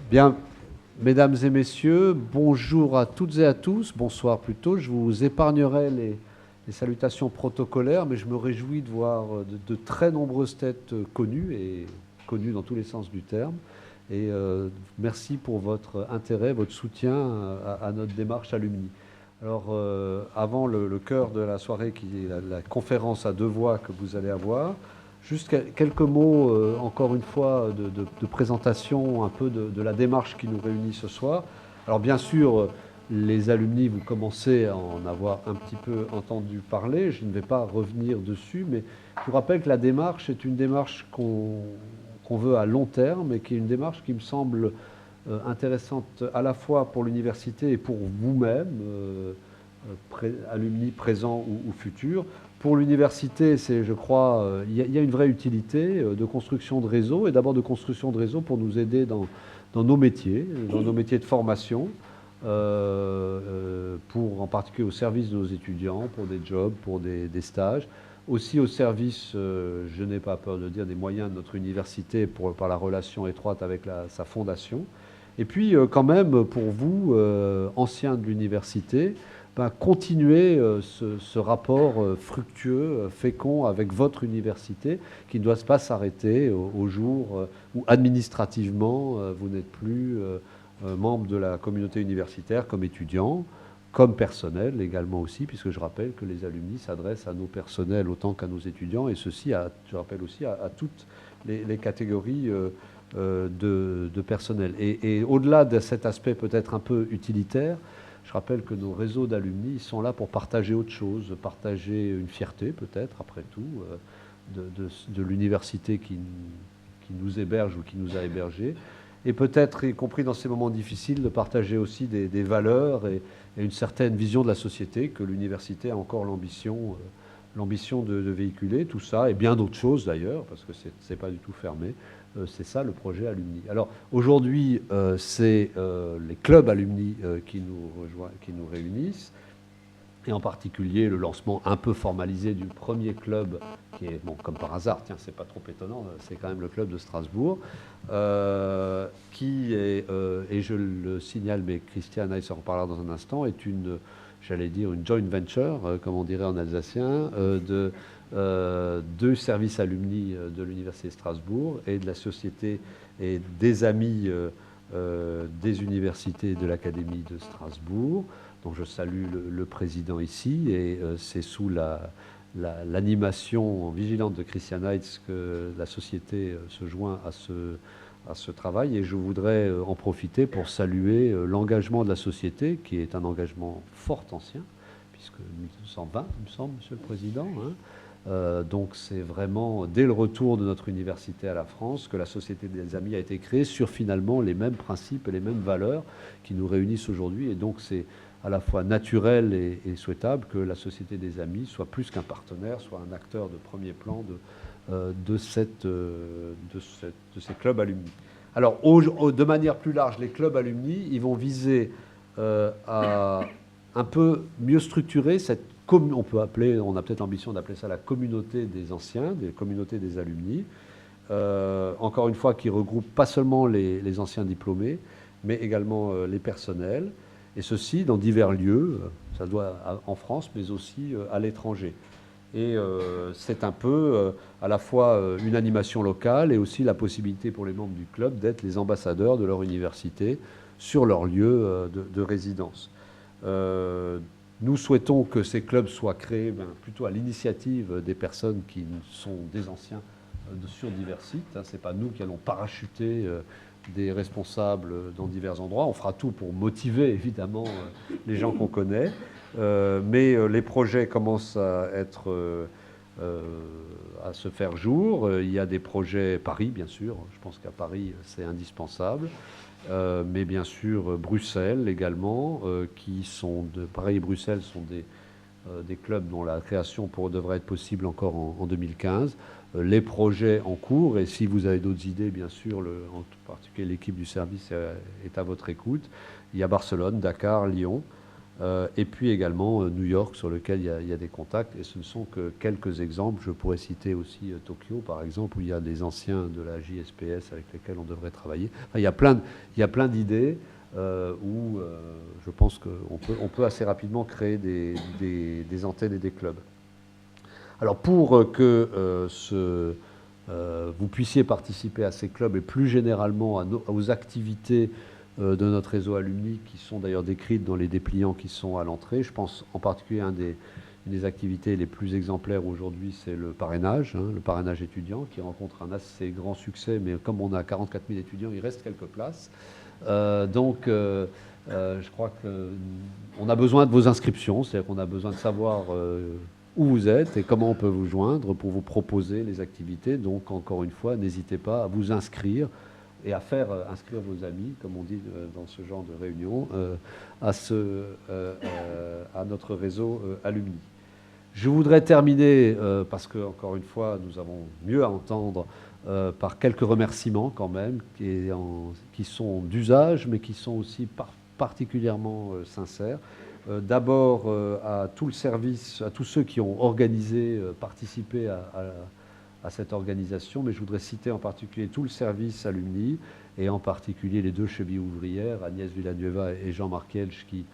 Bien, mesdames et messieurs, bonjour à toutes et à tous, bonsoir plutôt. Je vous épargnerai les salutations protocolaires, mais je me réjouis de voir de très nombreuses têtes connues, et connues dans tous les sens du terme. Et merci pour votre intérêt, votre soutien à notre démarche Alumni. Alors, avant le cœur de la soirée, qui est la conférence à deux voix que vous allez avoir, juste quelques mots, encore une fois, de présentation un peu de la démarche qui nous réunit ce soir. Alors bien sûr, les alumni, vous commencez à en avoir un petit peu entendu parler, je ne vais pas revenir dessus, mais je vous rappelle que la démarche est une démarche qu'on veut à long terme et qui est une démarche qui me semble intéressante à la fois pour l'université et pour vous-même, alumni présents ou futurs. Pour l'université, c'est, je crois, il y a une vraie utilité de construction de réseau, et d'abord de construction de réseau pour nous aider dans nos métiers de formation, pour en particulier au service de nos étudiants, pour des jobs, pour des stages, aussi au service, je n'ai pas peur de dire, des moyens de notre université par la relation étroite avec sa fondation. Et puis, quand même, pour vous, anciens de l'université, continuer ce rapport fructueux, fécond avec votre université, qui ne doit pas s'arrêter au jour où administrativement vous n'êtes plus membre de la communauté universitaire comme étudiant, comme personnel également aussi, puisque je rappelle que les alumni s'adressent à nos personnels autant qu'à nos étudiants, et ceci, je rappelle aussi, à toutes les catégories de personnel. Et au-delà de cet aspect peut-être un peu utilitaire, je rappelle que nos réseaux d'alumni sont là pour partager autre chose, partager une fierté peut-être, après tout, de l'université qui nous héberge ou qui nous a hébergés, et peut-être, y compris dans ces moments difficiles, de partager aussi des valeurs et une certaine vision de la société que l'université a encore l'ambition de véhiculer. Tout ça, et bien d'autres choses d'ailleurs, parce que c'est pas du tout fermé. C'est ça le projet Alumni. Alors aujourd'hui, c'est les clubs Alumni qui nous réunissent, et en particulier le lancement un peu formalisé du premier club, qui est, bon, comme par hasard, tiens, c'est pas trop étonnant, c'est quand même le club de Strasbourg, qui est, et je le signale, mais Christiane Heiss en reparlera dans un instant, est une, j'allais dire, une joint venture, comme on dirait en alsacien, deux services alumni de l'Université de Strasbourg et de la société et des amis des universités de l'Académie de Strasbourg. Donc je salue le président ici, et c'est sous l'animation vigilante de Christian Heitz que la société se joint à ce travail, et je voudrais en profiter pour saluer l'engagement de la société, qui est un engagement fort ancien, puisque 1920, il me semble, Monsieur le Président. Donc c'est vraiment dès le retour de notre université à la France que la Société des Amis a été créée sur finalement les mêmes principes et les mêmes valeurs qui nous réunissent aujourd'hui, et donc c'est à la fois naturel et souhaitable que la Société des Amis soit plus qu'un partenaire, soit un acteur de premier plan de ces clubs alumni. Alors, de manière plus large, les clubs alumni, ils vont viser à un peu mieux structurer cette on peut appeler, on a peut-être l'ambition d'appeler ça la communauté des anciens, des communautés des alumni, encore une fois, qui regroupe pas seulement les anciens diplômés, mais également les personnels, et ceci dans divers lieux, ça doit en France, mais aussi à l'étranger. Et c'est un peu à la fois une animation locale et aussi la possibilité pour les membres du club d'être les ambassadeurs de leur université sur leur lieu de résidence. Nous souhaitons que ces clubs soient créés plutôt à l'initiative des personnes qui sont des anciens sur divers sites. Ce n'est pas nous qui allons parachuter des responsables dans divers endroits. On fera tout pour motiver évidemment les gens qu'on connaît. Mais les projets commencent à se faire jour. Il y a des projets Paris, bien sûr. Je pense qu'à Paris, c'est indispensable. Mais bien sûr Bruxelles également, qui sont Paris et Bruxelles sont des clubs dont la création devrait être possible encore en 2015. Les projets en cours, et si vous avez d'autres idées, bien sûr, en particulier l'équipe du service est à votre écoute. Il y a Barcelone, Dakar, Lyon, et puis également New York, sur lequel il y a des contacts, et ce ne sont que quelques exemples. Je pourrais citer aussi Tokyo, par exemple, où il y a des anciens de la JSPS avec lesquels on devrait travailler. Enfin, il y a plein d'idées où je pense qu'on peut assez rapidement créer des antennes et des clubs. Alors pour que vous puissiez participer à ces clubs et plus généralement aux activités de notre réseau alumni, qui sont d'ailleurs décrites dans les dépliants qui sont à l'entrée. Je pense en particulier à une des activités les plus exemplaires aujourd'hui, c'est le parrainage étudiant, qui rencontre un assez grand succès, mais comme on a 44 000 étudiants, il reste quelques places. Je crois qu'on a besoin de vos inscriptions, c'est-à-dire qu'on a besoin de savoir où vous êtes et comment on peut vous joindre pour vous proposer les activités. Donc, encore une fois, n'hésitez pas à vous inscrire et à faire inscrire vos amis, comme on dit dans ce genre de réunion, à notre réseau alumni. Je voudrais terminer, parce que, encore une fois, nous avons mieux à entendre, par quelques remerciements quand même, qui sont d'usage, mais qui sont aussi particulièrement sincères. D'abord à tout le service, à tous ceux qui ont organisé, participé à cette organisation, mais je voudrais citer en particulier tout le service alumni, et en particulier les deux chevilles ouvrières, Agnès Villanueva et Jean-Marc Elch, qui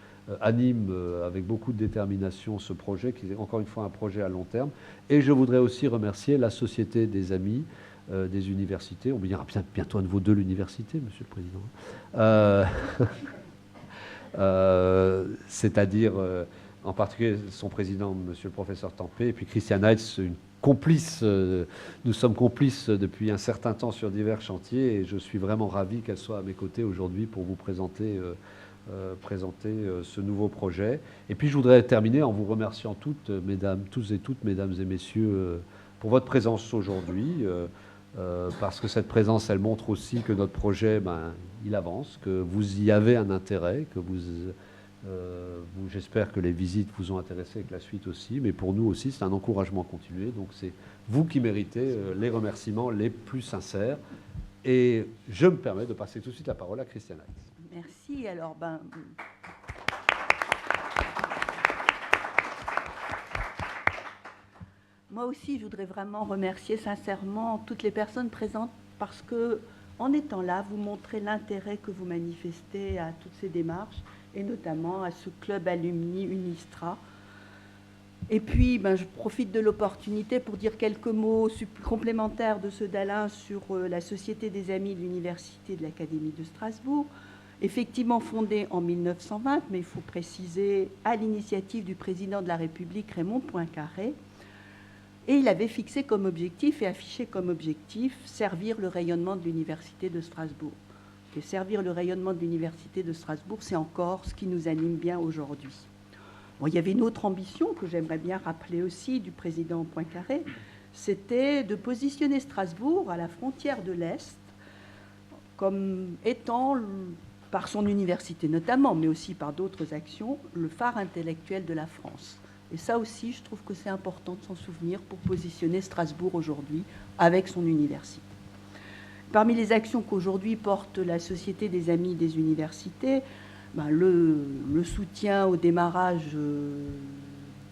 animent avec beaucoup de détermination ce projet, qui est encore une fois un projet à long terme. Et je voudrais aussi remercier la Société des Amis des universités. On dira bientôt à nouveau de l'université, Monsieur le Président. C'est-à-dire en particulier son président, Monsieur le professeur Tempé, et puis Christiane Heitz, une complice. Nous sommes complices depuis un certain temps sur divers chantiers, et je suis vraiment ravi qu'elle soit à mes côtés aujourd'hui pour vous présenter ce nouveau projet. Et puis je voudrais terminer en vous remerciant tous et toutes, mesdames et messieurs, pour votre présence aujourd'hui. Parce que cette présence, elle montre aussi que notre projet, il avance, que vous y avez un intérêt, que j'espère que les visites vous ont intéressé et que la suite aussi, mais pour nous aussi, c'est un encouragement continué. Donc c'est vous qui méritez les remerciements les plus sincères. Et je me permets de passer tout de suite la parole à Christiane Heitz. Merci. Alors, moi aussi, je voudrais vraiment remercier sincèrement toutes les personnes présentes, parce que, en étant là, vous montrez l'intérêt que vous manifestez à toutes ces démarches, et notamment à ce club alumni Unistra. Et puis, je profite de l'opportunité pour dire quelques mots complémentaires de ceux d'Alain sur la Société des Amis de l'Université de l'Académie de Strasbourg, effectivement fondée en 1920, mais il faut préciser à l'initiative du président de la République, Raymond Poincaré. Et il avait fixé comme objectif et affiché comme objectif servir le rayonnement de l'Université de Strasbourg. Et servir le rayonnement de l'Université de Strasbourg, c'est encore ce qui nous anime bien aujourd'hui. Bon, il y avait une autre ambition que j'aimerais bien rappeler aussi du président Poincaré, c'était de positionner Strasbourg à la frontière de l'Est comme étant, par son université notamment, mais aussi par d'autres actions, le phare intellectuel de la France. Et ça aussi, je trouve que c'est important de s'en souvenir pour positionner Strasbourg aujourd'hui avec son université. Parmi les actions qu'aujourd'hui porte la Société des Amis des Universités, le soutien au démarrage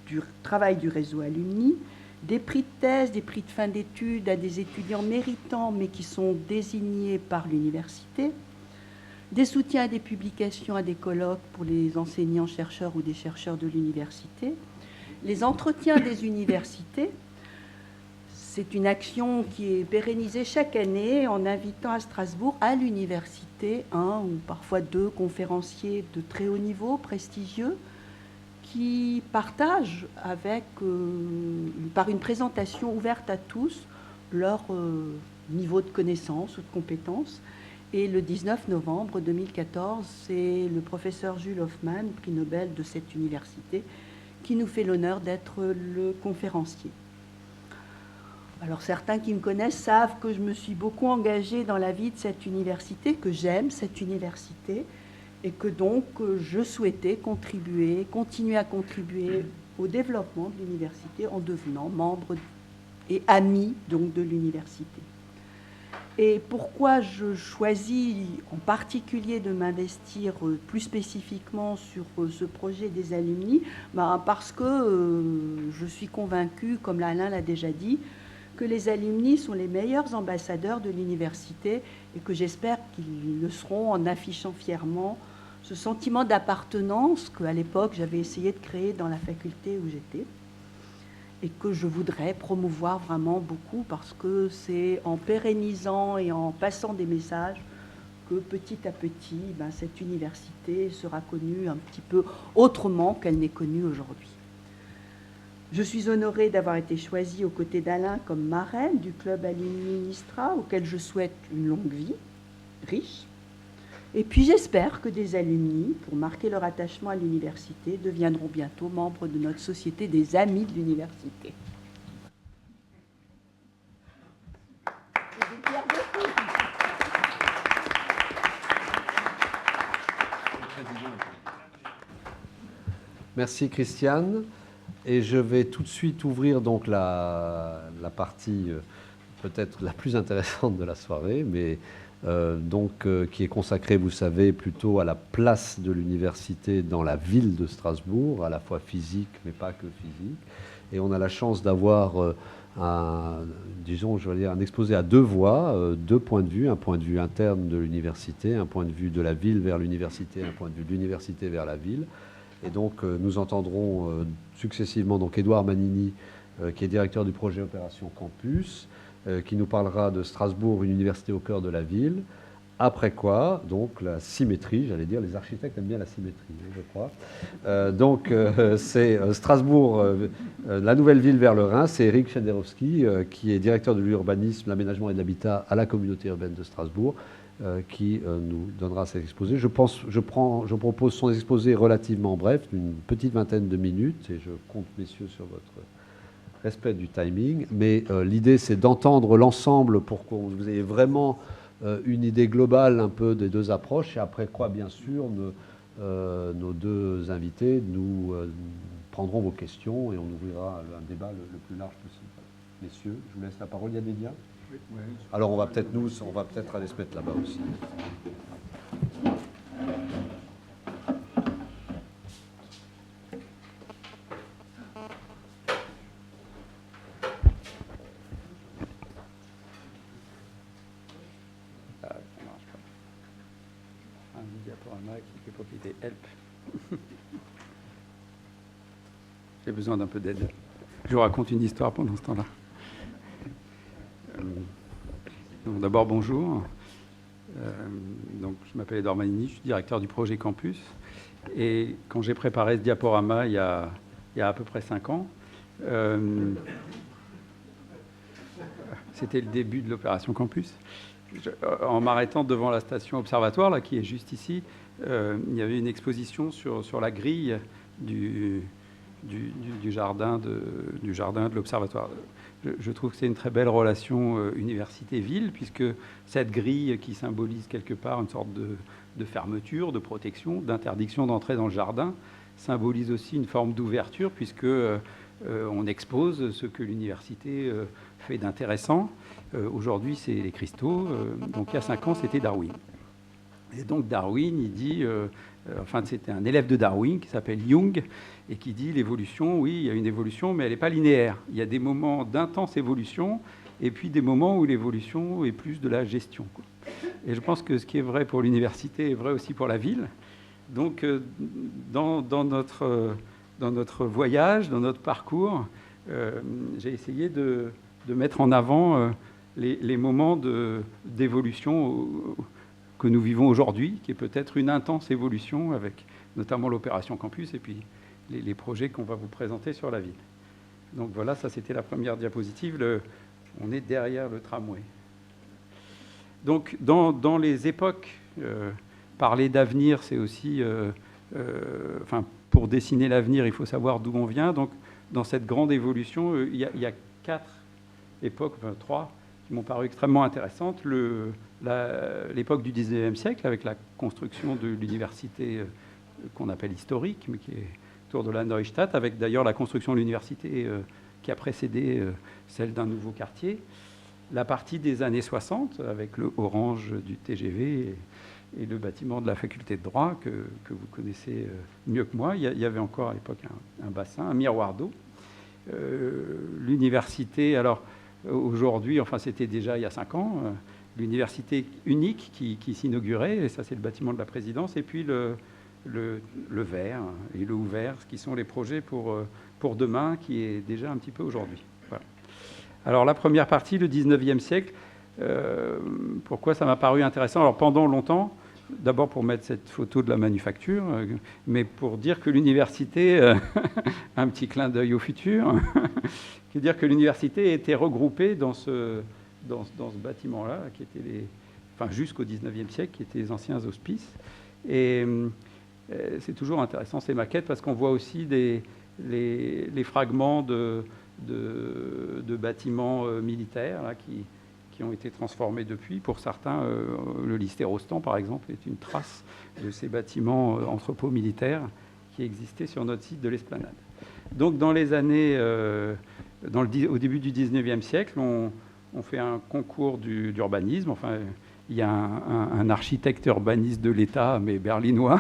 du travail du réseau alumni, des prix de thèse, des prix de fin d'études à des étudiants méritants mais qui sont désignés par l'université, des soutiens à des publications, à des colloques pour les enseignants-chercheurs ou des chercheurs de l'université, les entretiens des universités. C'est une action qui est pérennisée chaque année en invitant à Strasbourg, à l'université, un ou parfois deux conférenciers de très haut niveau, prestigieux, qui partagent par une présentation ouverte à tous leur niveau de connaissance ou de compétences. Et le 19 novembre 2014, c'est le professeur Jules Hoffmann, prix Nobel de cette université, qui nous fait l'honneur d'être le conférencier. Alors certains qui me connaissent savent que je me suis beaucoup engagée dans la vie de cette université, que j'aime cette université, et que donc je souhaitais continuer à contribuer au développement de l'université en devenant membre et ami donc de l'université. Et pourquoi je choisis en particulier de m'investir plus spécifiquement sur ce projet des alumni? Parce que je suis convaincue, comme Alain l'a déjà dit, que les alumni sont les meilleurs ambassadeurs de l'université et que j'espère qu'ils le seront en affichant fièrement ce sentiment d'appartenance qu'à l'époque j'avais essayé de créer dans la faculté où j'étais et que je voudrais promouvoir vraiment beaucoup parce que c'est en pérennisant et en passant des messages que petit à petit, cette université sera connue un petit peu autrement qu'elle n'est connue aujourd'hui. Je suis honorée d'avoir été choisie aux côtés d'Alain comme marraine du club Alumni Nistra, auquel je souhaite une longue vie, riche. Et puis j'espère que des alumni, pour marquer leur attachement à l'université, deviendront bientôt membres de notre société des amis de l'université. Merci Christiane. Et je vais tout de suite ouvrir donc la partie peut-être la plus intéressante de la soirée, mais qui est consacrée, vous savez, plutôt à la place de l'université dans la ville de Strasbourg, à la fois physique, mais pas que physique. Et on a la chance d'avoir un exposé à deux voix, deux points de vue, un point de vue interne de l'université, un point de vue de la ville vers l'université, un point de vue de l'université vers la ville. Et donc, nous entendrons successivement donc Édouard Manini, qui est directeur du projet Opération Campus, qui nous parlera de Strasbourg, une université au cœur de la ville. Après quoi, donc, la symétrie, j'allais dire, les architectes aiment bien la symétrie, je crois. C'est Strasbourg, la nouvelle ville vers le Rhin. C'est Eric Chenderowski, qui est directeur de l'urbanisme, l'aménagement et de l'habitat à la communauté urbaine de Strasbourg, qui nous donnera cet exposé. Je propose son exposé relativement bref, d'une petite vingtaine de minutes, et je compte, messieurs, sur votre respect du timing. Mais l'idée, c'est d'entendre l'ensemble pour que vous ayez vraiment une idée globale un peu des deux approches, et après quoi, bien sûr, nos deux invités nous prendront vos questions et on ouvrira un débat le plus large possible. Messieurs, je vous laisse la parole. Il y a des liens ? Oui. Alors on va peut-être aller se mettre là-bas aussi. Ça marche pas. Un diaporama qui peut pas quitter help. J'ai besoin d'un peu d'aide. Je vous raconte une histoire pendant ce temps-là. D'abord, bonjour. Donc, je m'appelle Édouard Manini, je suis directeur du projet Campus. Et quand j'ai préparé ce diaporama il y a à peu près 5 ans, c'était le début de l'opération Campus. En m'arrêtant devant la station Observatoire, là, qui est juste ici, il y avait une exposition sur la grille du jardin de l'Observatoire. Je trouve que c'est une très belle relation université-ville, puisque cette grille qui symbolise quelque part une sorte de fermeture, de protection, d'interdiction d'entrer dans le jardin, symbolise aussi une forme d'ouverture, puisque on expose ce que l'université fait d'intéressant. Aujourd'hui, c'est les cristaux. Donc, il y a 5 ans, c'était Darwin. Et donc, Darwin, il dit... c'était un élève de Darwin qui s'appelle Jung et qui dit l'évolution, oui, il y a une évolution, mais elle n'est pas linéaire. Il y a des moments d'intense évolution et puis des moments où l'évolution est plus de la gestion, quoi. Et je pense que ce qui est vrai pour l'université est vrai aussi pour la ville. Donc, dans notre voyage, dans notre parcours, j'ai essayé de mettre en avant les moments d'évolution que nous vivons aujourd'hui, qui est peut-être une intense évolution avec notamment l'opération Campus et puis les projets qu'on va vous présenter sur la ville. Donc voilà, ça c'était la première diapositive. On est derrière le tramway. Donc dans les époques, parler d'avenir, c'est aussi... pour dessiner l'avenir, il faut savoir d'où on vient. Donc dans cette grande évolution, il y a 4 époques, 3, qui m'ont paru extrêmement intéressantes. L'époque du 19e siècle, avec la construction de l'université qu'on appelle historique, mais qui est autour de la Neustadt, avec d'ailleurs la construction de l'université qui a précédé celle d'un nouveau quartier. la partie des années 60, avec le orange du TGV et le bâtiment de la faculté de droit que vous connaissez mieux que moi. Il y avait encore à l'époque un bassin, un miroir d'eau. L'université, alors aujourd'hui, enfin c'était déjà il y a 5 ans, l'université unique qui s'inaugurait, et ça c'est le bâtiment de la présidence, et puis le vert et le ouvert, qui sont les projets pour demain, qui est déjà un petit peu aujourd'hui. Voilà. Alors la première partie, le 19e siècle, pourquoi ça m'a paru intéressant? Alors pendant longtemps, d'abord pour mettre cette photo de la manufacture, mais pour dire que l'université, un petit clin d'œil au futur, dire que l'université était regroupée dans ce bâtiment-là, qui était jusqu'au 19e siècle, qui étaient les anciens hospices. Et c'est toujours intéressant ces maquettes parce qu'on voit aussi les fragments de bâtiments militaires là, qui ont été transformés depuis. Pour certains, le lycée Rostand, par exemple, est une trace de ces bâtiments entrepôts militaires qui existaient sur notre site de l'Esplanade. Donc, dans les années, au début du 19e siècle, on fait un concours d'urbanisme. Enfin, il y a un architecte urbaniste de l'État, mais berlinois,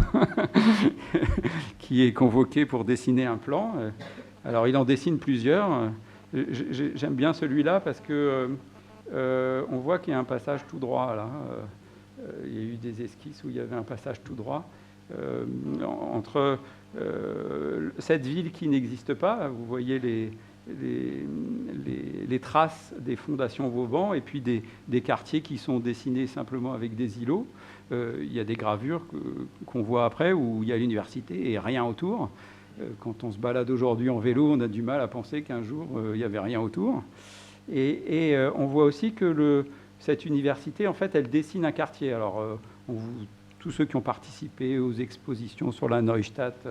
qui est convoqué pour dessiner un plan. Alors, il en dessine plusieurs. J'aime bien celui-là parce que on voit qu'il y a un passage tout droit, là. Il y a eu des esquisses où il y avait un passage tout droit entre cette ville qui n'existe pas. Vous voyez les traces des fondations Vauban et puis des quartiers qui sont dessinés simplement avec des îlots. Il y a des gravures qu'on voit après où il y a l'université et rien autour. Quand on se balade aujourd'hui en vélo, on a du mal à penser qu'un jour, il n'y avait rien autour. Et on voit aussi que cette université, en fait, elle dessine un quartier. Alors, tous ceux qui ont participé aux expositions sur la Neustadt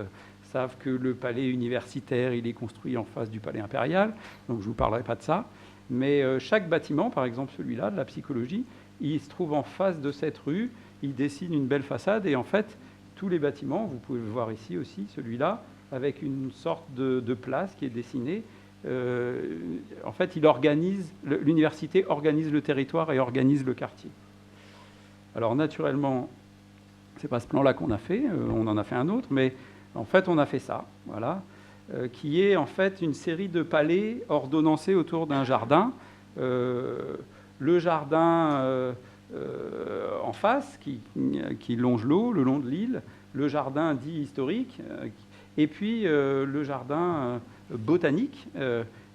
savent que le palais universitaire, il est construit en face du palais impérial. Donc, je ne vous parlerai pas de ça. Mais chaque bâtiment, par exemple celui-là, de la psychologie, il se trouve en face de cette rue. Il dessine une belle façade. Et en fait, tous les bâtiments, vous pouvez le voir ici aussi, celui-là, avec une sorte de place qui est dessinée. En fait, l'université organise le territoire et organise le quartier. Alors, naturellement, ce n'est pas ce plan-là qu'on a fait, on en a fait un autre, mais en fait, on a fait ça, voilà, qui est en fait une série de palais ordonnancés autour d'un jardin. Le jardin en face, qui longe l'eau le long de l'île, le jardin dit historique, et puis le jardin botanique.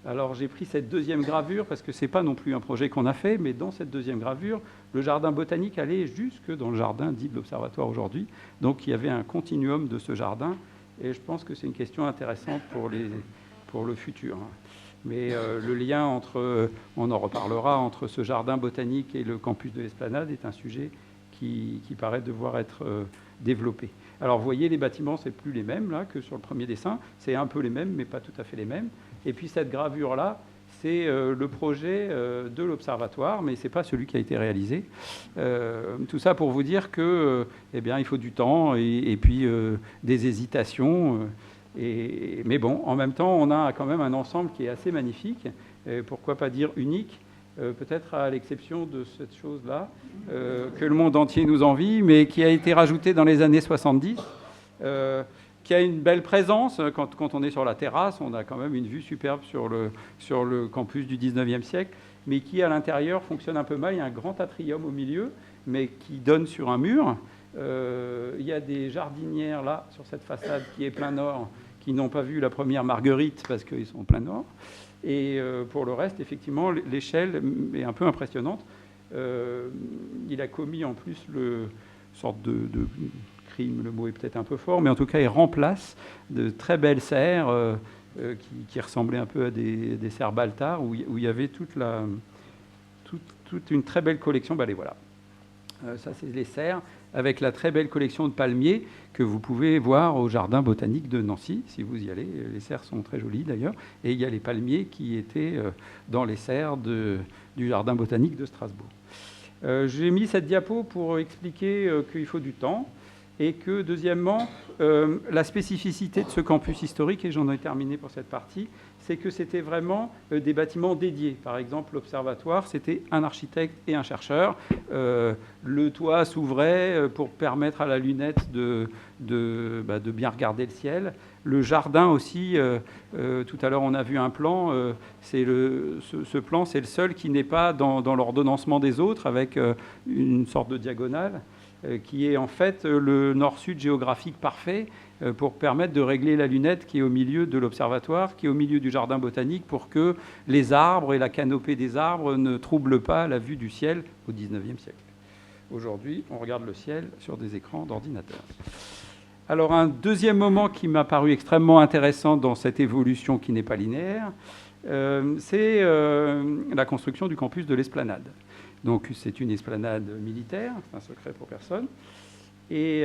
Alors j'ai pris cette deuxième gravure parce que ce n'est pas non plus un projet qu'on a fait, mais dans cette deuxième gravure, le jardin botanique allait jusque dans le jardin dit de l'Observatoire aujourd'hui. Donc il y avait un continuum de ce jardin et je pense que c'est une question intéressante pour le futur. Mais le lien on en reparlera, entre ce jardin botanique et le campus de l'Esplanade est un sujet qui paraît devoir être développé. Alors, vous voyez, les bâtiments, c'est plus les mêmes là que sur le premier dessin. C'est un peu les mêmes, mais pas tout à fait les mêmes. Et puis, cette gravure-là, c'est le projet de l'Observatoire, mais ce n'est pas celui qui a été réalisé. Tout ça pour vous dire que, il faut du temps et puis des hésitations. Mais bon, en même temps, on a quand même un ensemble qui est assez magnifique. Pourquoi pas dire unique? Peut-être à l'exception de cette chose-là, que le monde entier nous envie, mais qui a été rajoutée dans les années 70, qui a une belle présence. Quand on est sur la terrasse, on a quand même une vue superbe sur le campus du 19e siècle, mais qui, à l'intérieur, fonctionne un peu mal. Il y a un grand atrium au milieu, mais qui donne sur un mur. Il y a des jardinières, là, sur cette façade qui est plein nord, qui n'ont pas vu la première Marguerite, parce qu'ils sont plein nord. Et pour le reste, effectivement, l'échelle est un peu impressionnante. Il a commis en plus sorte de crime, le mot est peut-être un peu fort, mais en tout cas, il remplace de très belles serres qui ressemblaient un peu à des serres Baltard, où il y avait toute une très belle collection. Les voilà. Ça, c'est les serres, avec la très belle collection de palmiers que vous pouvez voir au jardin botanique de Nancy, si vous y allez. Les serres sont très jolies d'ailleurs. Et il y a les palmiers qui étaient dans les serres du jardin botanique de Strasbourg. J'ai mis cette diapo pour expliquer qu'il faut du temps. et que, deuxièmement, la spécificité de ce campus historique, et j'en ai terminé pour cette partie, c'est que c'était vraiment des bâtiments dédiés. Par exemple, l'observatoire, c'était un architecte et un chercheur. Le toit s'ouvrait pour permettre à la lunette de bien regarder le ciel. Le jardin aussi, tout à l'heure on a vu un plan, ce plan c'est le seul qui n'est pas dans l'ordonnancement des autres, avec une sorte de diagonale, qui est en fait le nord-sud géographique parfait, pour permettre de régler la lunette qui est au milieu de l'observatoire, qui est au milieu du jardin botanique, pour que les arbres et la canopée des arbres ne troublent pas la vue du ciel au XIXe siècle. Aujourd'hui, on regarde le ciel sur des écrans d'ordinateur. Alors, un deuxième moment qui m'a paru extrêmement intéressant dans cette évolution qui n'est pas linéaire, c'est la construction du campus de l'Esplanade. Donc, c'est une esplanade militaire, c'est un secret pour personne. Et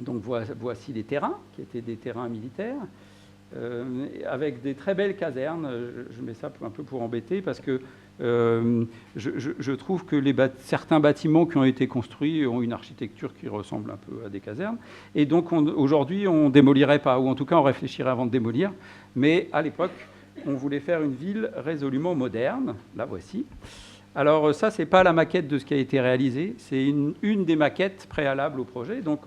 donc, voici les terrains, qui étaient des terrains militaires, avec des très belles casernes. Je mets ça un peu pour embêter, parce que je trouve que certains bâtiments qui ont été construits ont une architecture qui ressemble un peu à des casernes. Et donc, aujourd'hui, on ne démolirait pas, ou en tout cas, on réfléchirait avant de démolir. Mais à l'époque, on voulait faire une ville résolument moderne. La voici. Alors, ça, ce n'est pas la maquette de ce qui a été réalisé. C'est une des maquettes préalables au projet. Donc,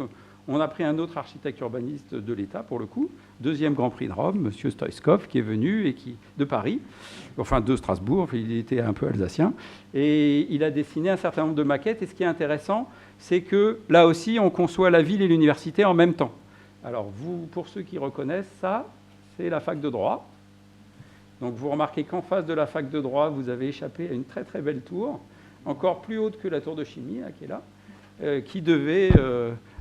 on a pris un autre architecte urbaniste de l'État, pour le coup, deuxième Grand Prix de Rome, M. Stoïskov, qui est venu de Paris, enfin de Strasbourg, il était un peu alsacien, et il a dessiné un certain nombre de maquettes. Et ce qui est intéressant, c'est que là aussi, on conçoit la ville et l'université en même temps. Alors, pour ceux qui reconnaissent ça, c'est la fac de droit. Donc, vous remarquez qu'en face de la fac de droit, vous avez échappé à une très très belle tour, encore plus haute que la tour de chimie, là, qui est là, qui devait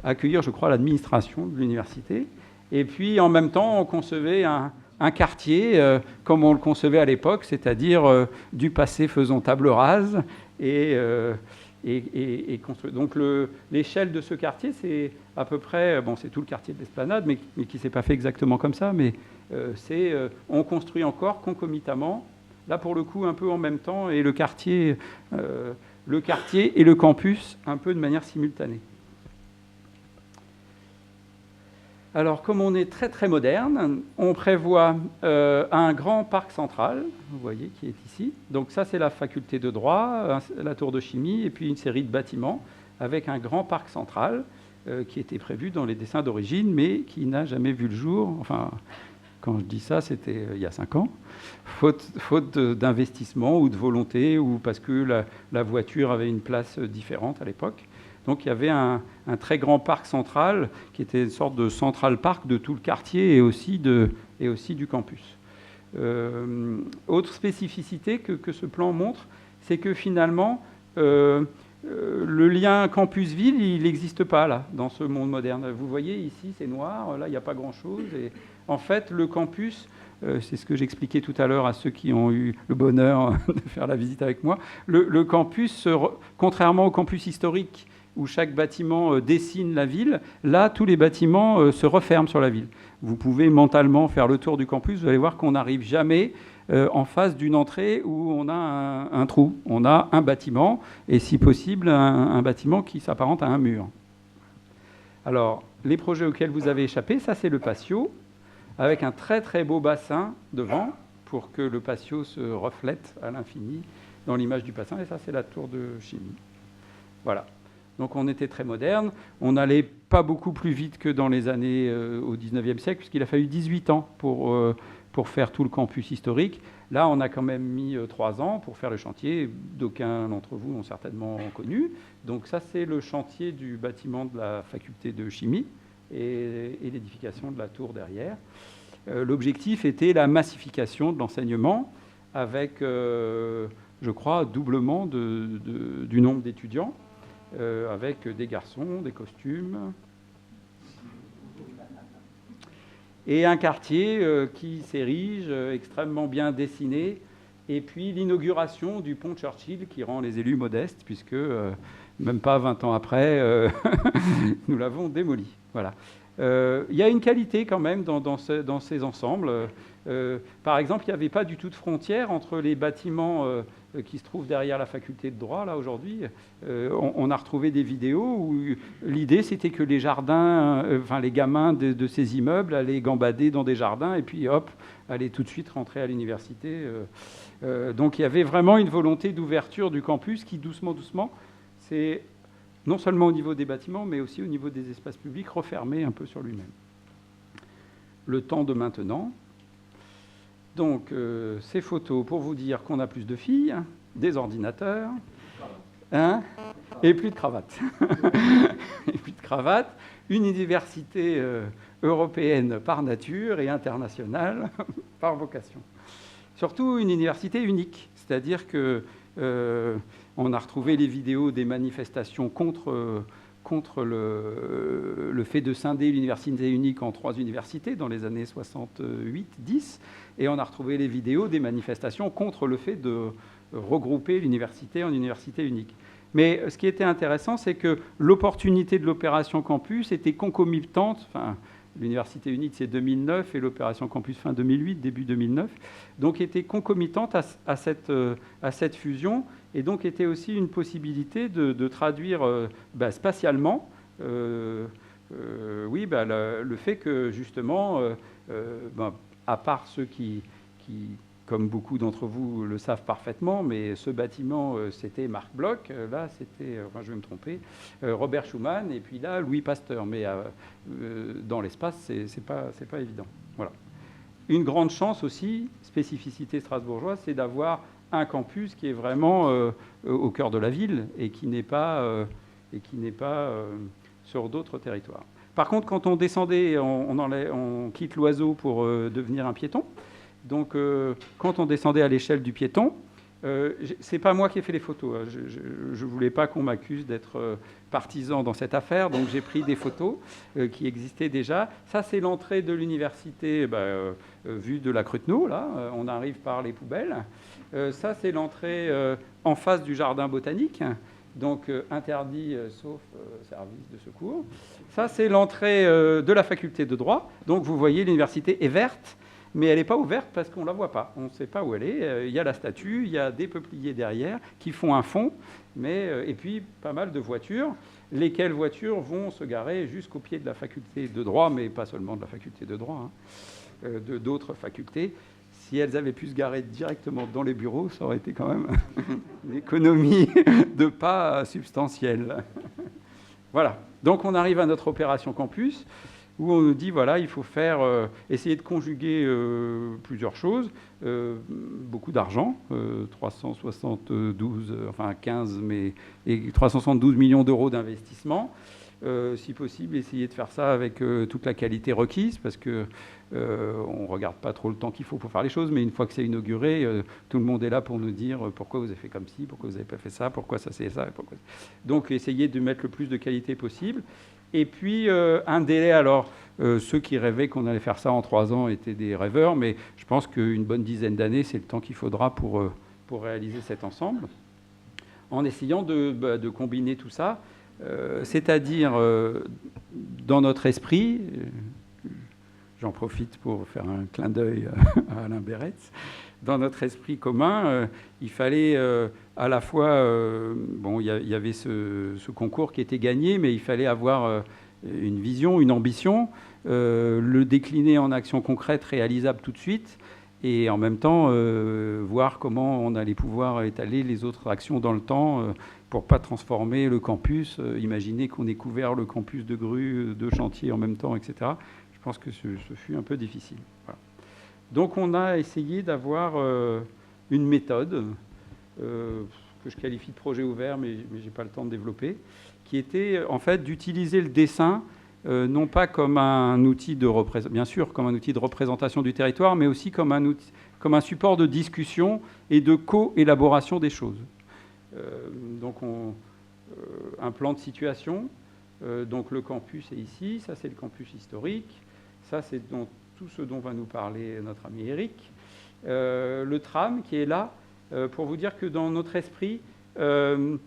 accueillir, je crois, l'administration de l'université. Et puis, en même temps, on concevait un quartier comme on le concevait à l'époque, c'est-à-dire du passé faisant table rase et construit. Donc, l'échelle de ce quartier, c'est à peu près, c'est tout le quartier de l'Esplanade, mais qui ne s'est pas fait exactement comme ça, mais on construit encore concomitamment, là pour le coup un peu en même temps, et le quartier et le campus un peu de manière simultanée. Alors, comme on est très très moderne, on prévoit un grand parc central, vous voyez, qui est ici. Donc ça, c'est la faculté de droit, la tour de chimie, et puis une série de bâtiments avec un grand parc central qui était prévu dans les dessins d'origine, mais qui n'a jamais vu le jour. Enfin, quand je dis ça, c'était il y a 5 ans, faute d'investissement ou de volonté, ou parce que la voiture avait une place différente à l'époque. Donc il y avait un très grand parc central qui était une sorte de central park de tout le quartier et aussi du campus. Autre spécificité que ce plan montre, c'est que finalement, le lien campus-ville, il n'existe pas là, dans ce monde moderne. Vous voyez ici, c'est noir, là, il n'y a pas grand-chose. Et en fait, le campus, c'est ce que j'expliquais tout à l'heure à ceux qui ont eu le bonheur de faire la visite avec moi, le campus, contrairement au campus historique, où chaque bâtiment dessine la ville, là, tous les bâtiments se referment sur la ville. Vous pouvez mentalement faire le tour du campus, vous allez voir qu'on n'arrive jamais en face d'une entrée où on a un trou. On a un bâtiment, et si possible, un bâtiment qui s'apparente à un mur. Alors, les projets auxquels vous avez échappé, ça c'est le patio, avec un très très beau bassin devant, pour que le patio se reflète à l'infini dans l'image du bassin, et ça c'est la tour de chimie. Voilà. Donc on était très moderne, on n'allait pas beaucoup plus vite que dans les années au XIXe siècle, puisqu'il a fallu 18 ans pour faire tout le campus historique. Là, on a quand même mis 3 ans pour faire le chantier, d'aucuns d'entre vous l'ont certainement connu. Donc ça, c'est le chantier du bâtiment de la faculté de chimie et l'édification de la tour derrière. L'objectif était la massification de l'enseignement avec, je crois, doublement du nombre d'étudiants. Avec des garçons, des costumes, et un quartier qui s'érige, extrêmement bien dessiné, et puis l'inauguration du pont Churchill qui rend les élus modestes, puisque même pas 20 ans après, nous l'avons démoli. Voilà. Il y a une qualité quand même dans ces ensembles. Par exemple, il n'y avait pas du tout de frontière entre les bâtiments qui se trouvent derrière la faculté de droit, là, aujourd'hui. On a retrouvé des vidéos où l'idée, c'était que les jardins, les gamins de ces immeubles allaient gambader dans des jardins et puis, hop, allaient tout de suite rentrer à l'université. Donc, il y avait vraiment une volonté d'ouverture du campus qui, doucement, c'est non seulement au niveau des bâtiments, mais aussi au niveau des espaces publics, refermé un peu sur lui-même. Le temps de maintenant. Donc, ces photos pour vous dire qu'on a plus de filles, des ordinateurs, et plus de cravates. Et plus de cravates. Une université européenne par nature et internationale par vocation. Surtout une université unique, c'est-à-dire que on a retrouvé les vidéos des manifestations contre le fait de scinder l'université unique en 3 universités dans les années 68-10, et on a retrouvé les vidéos des manifestations contre le fait de regrouper l'université en université unique. Mais ce qui était intéressant, c'est que l'opportunité de l'opération campus était concomitante. L'université unique, c'est 2009, et l'opération campus fin 2008, début 2009, donc était concomitante à cette fusion, et donc était aussi une possibilité de traduire spatialement le fait que, justement, à part ceux qui, comme beaucoup d'entre vous le savent parfaitement, mais ce bâtiment, c'était Marc Bloch, là, c'était, je vais me tromper, Robert Schuman, et puis là, Louis Pasteur. Mais dans l'espace, c'est pas évident. Voilà. Une grande chance aussi, spécificité strasbourgeoise, c'est d'avoir un campus qui est vraiment au cœur de la ville et qui n'est pas sur d'autres territoires. Par contre, quand on descendait, on quitte l'Oiseau pour devenir un piéton. Donc, quand on descendait à l'échelle du piéton, c'est pas moi qui ai fait les photos. Je voulais pas qu'on m'accuse d'être partisan dans cette affaire, donc j'ai pris des photos qui existaient déjà. Ça, c'est l'entrée de l'université vue de la Cruteno, là. On arrive par les poubelles. Ça, c'est l'entrée en face du jardin botanique, donc interdit sauf service de secours. Ça, c'est l'entrée de la faculté de droit. Donc, vous voyez, l'université est verte, mais elle n'est pas ouverte parce qu'on ne la voit pas. On ne sait pas où elle est. Il y a la statue, il y a des peupliers derrière qui font un fond, et puis pas mal de voitures, lesquelles voitures vont se garer jusqu'au pied de la faculté de droit, mais pas seulement de la faculté de droit, d'autres facultés. Si elles avaient pu se garer directement dans les bureaux, ça aurait été quand même une économie de pas substantielle. Voilà. Donc on arrive à notre opération campus, où on nous dit, voilà, il faut essayer de conjuguer plusieurs choses. Beaucoup d'argent, 372 millions d'euros d'investissement. Si possible, essayer de faire ça avec toute la qualité requise, parce qu'on ne regarde pas trop le temps qu'il faut pour faire les choses, mais une fois que c'est inauguré, tout le monde est là pour nous dire pourquoi vous avez fait comme ci, pourquoi vous n'avez pas fait ça, pourquoi ça c'est ça. Donc, essayer de mettre le plus de qualité possible. Et puis, un délai, alors, ceux qui rêvaient qu'on allait faire ça en 3 ans étaient des rêveurs, mais je pense qu'une bonne dizaine d'années, c'est le temps qu'il faudra pour réaliser cet ensemble, en essayant de combiner tout ça, c'est-à-dire, dans notre esprit, j'en profite pour faire un clin d'œil à Alain Béretz, dans notre esprit commun, il fallait à la fois... il y avait ce concours qui était gagné, mais il fallait avoir une vision, une ambition, le décliner en actions concrètes réalisables tout de suite, et en même temps voir comment on allait pouvoir étaler les autres actions dans le temps pour ne pas transformer le campus. Imaginez qu'on ait couvert le campus de Grue, 2 chantiers en même temps, etc. Je pense que ce fut un peu difficile. Voilà. Donc on a essayé d'avoir une méthode que je qualifie de projet ouvert, mais je n'ai pas le temps de développer, qui était en fait d'utiliser le dessin non pas comme un outil bien sûr comme un outil de représentation du territoire, mais aussi comme un support de discussion et de co-élaboration des choses. Donc un plan de situation. Donc le campus est ici, ça c'est le campus historique, ça c'est tout ce dont va nous parler notre ami Eric. Le tram qui est là, pour vous dire que dans notre esprit, le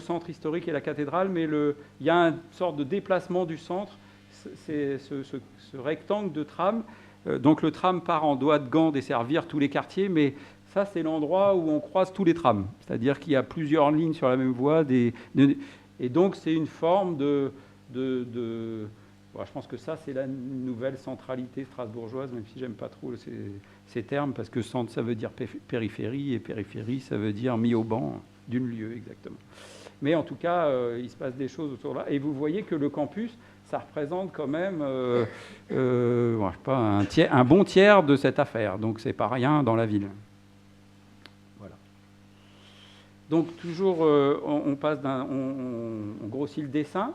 centre historique et la cathédrale, mais il y a une sorte de déplacement du centre. c'est ce rectangle de tram. Donc le tram part en doigt de gant desservir tous les quartiers, mais ça, c'est l'endroit où on croise tous les trams. C'est-à-dire qu'il y a plusieurs lignes sur la même voie. Et donc, c'est une forme de bon, je pense que ça, c'est la nouvelle centralité strasbourgeoise, même si j'aime pas trop ces termes, parce que centre, ça veut dire périphérie, et périphérie, ça veut dire mis au banc d'une lieu, exactement. Mais en tout cas, il se passe des choses autour de là. Et vous voyez que le campus, ça représente quand même je sais pas, un bon tiers de cette affaire. Donc, c'est pas rien dans la ville. Voilà. Donc, toujours, on grossit le dessin.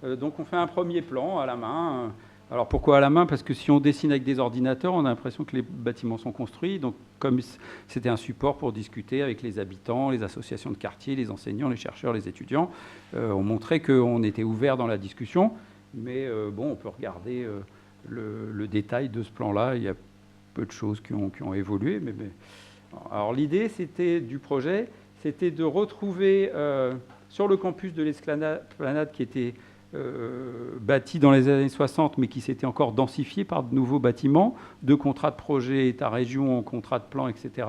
Donc, on fait un premier plan à la main. Alors, pourquoi à la main? Parce que si on dessine avec des ordinateurs, on a l'impression que les bâtiments sont construits. Donc, comme c'était un support pour discuter avec les habitants, les associations de quartier, les enseignants, les chercheurs, les étudiants, on montrait qu'on était ouvert dans la discussion. Mais bon, on peut regarder le détail de ce plan-là. Il y a peu de choses qui ont évolué. Alors, l'idée du projet, c'était de retrouver sur le campus de l'Esplanade qui était bâti dans les années 60, mais qui s'était encore densifié par de nouveaux bâtiments, de contrats de projet État-région, contrats de plan, etc.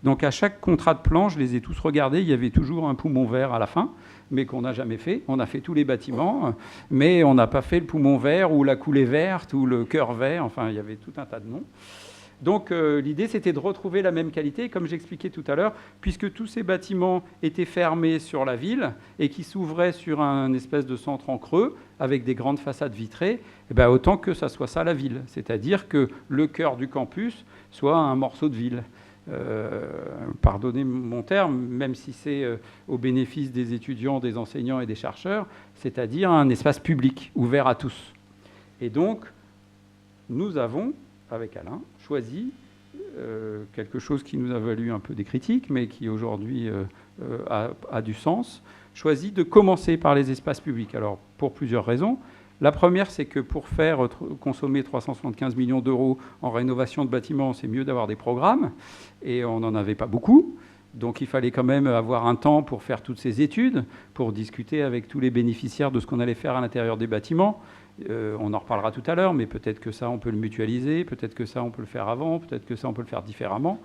Donc à chaque contrat de plan, je les ai tous regardés, il y avait toujours un poumon vert à la fin, mais qu'on n'a jamais fait. On a fait tous les bâtiments, mais on n'a pas fait le poumon vert ou la coulée verte ou le cœur vert, enfin il y avait tout un tas de noms. Donc l'idée, c'était de retrouver la même qualité, comme j'expliquais tout à l'heure, puisque tous ces bâtiments étaient fermés sur la ville et qui s'ouvraient sur un espèce de centre en creux avec des grandes façades vitrées, et bien, autant que ça soit ça la ville, c'est-à-dire que le cœur du campus soit un morceau de ville. Pardonnez mon terme, même si c'est au bénéfice des étudiants, des enseignants et des chercheurs, c'est-à-dire un espace public ouvert à tous. Et donc, nous avons, avec Alain, choisi quelque chose qui nous a valu un peu des critiques, mais qui aujourd'hui a du sens, choisi de commencer par les espaces publics. Alors, pour plusieurs raisons. La première, c'est que pour faire consommer 375 millions d'euros en rénovation de bâtiments, c'est mieux d'avoir des programmes, et on n'en avait pas beaucoup. Donc il fallait quand même avoir un temps pour faire toutes ces études, pour discuter avec tous les bénéficiaires de ce qu'on allait faire à l'intérieur des bâtiments. On en reparlera tout à l'heure, mais peut-être que ça, on peut le mutualiser, peut-être que ça, on peut le faire avant, peut-être que ça, on peut le faire différemment.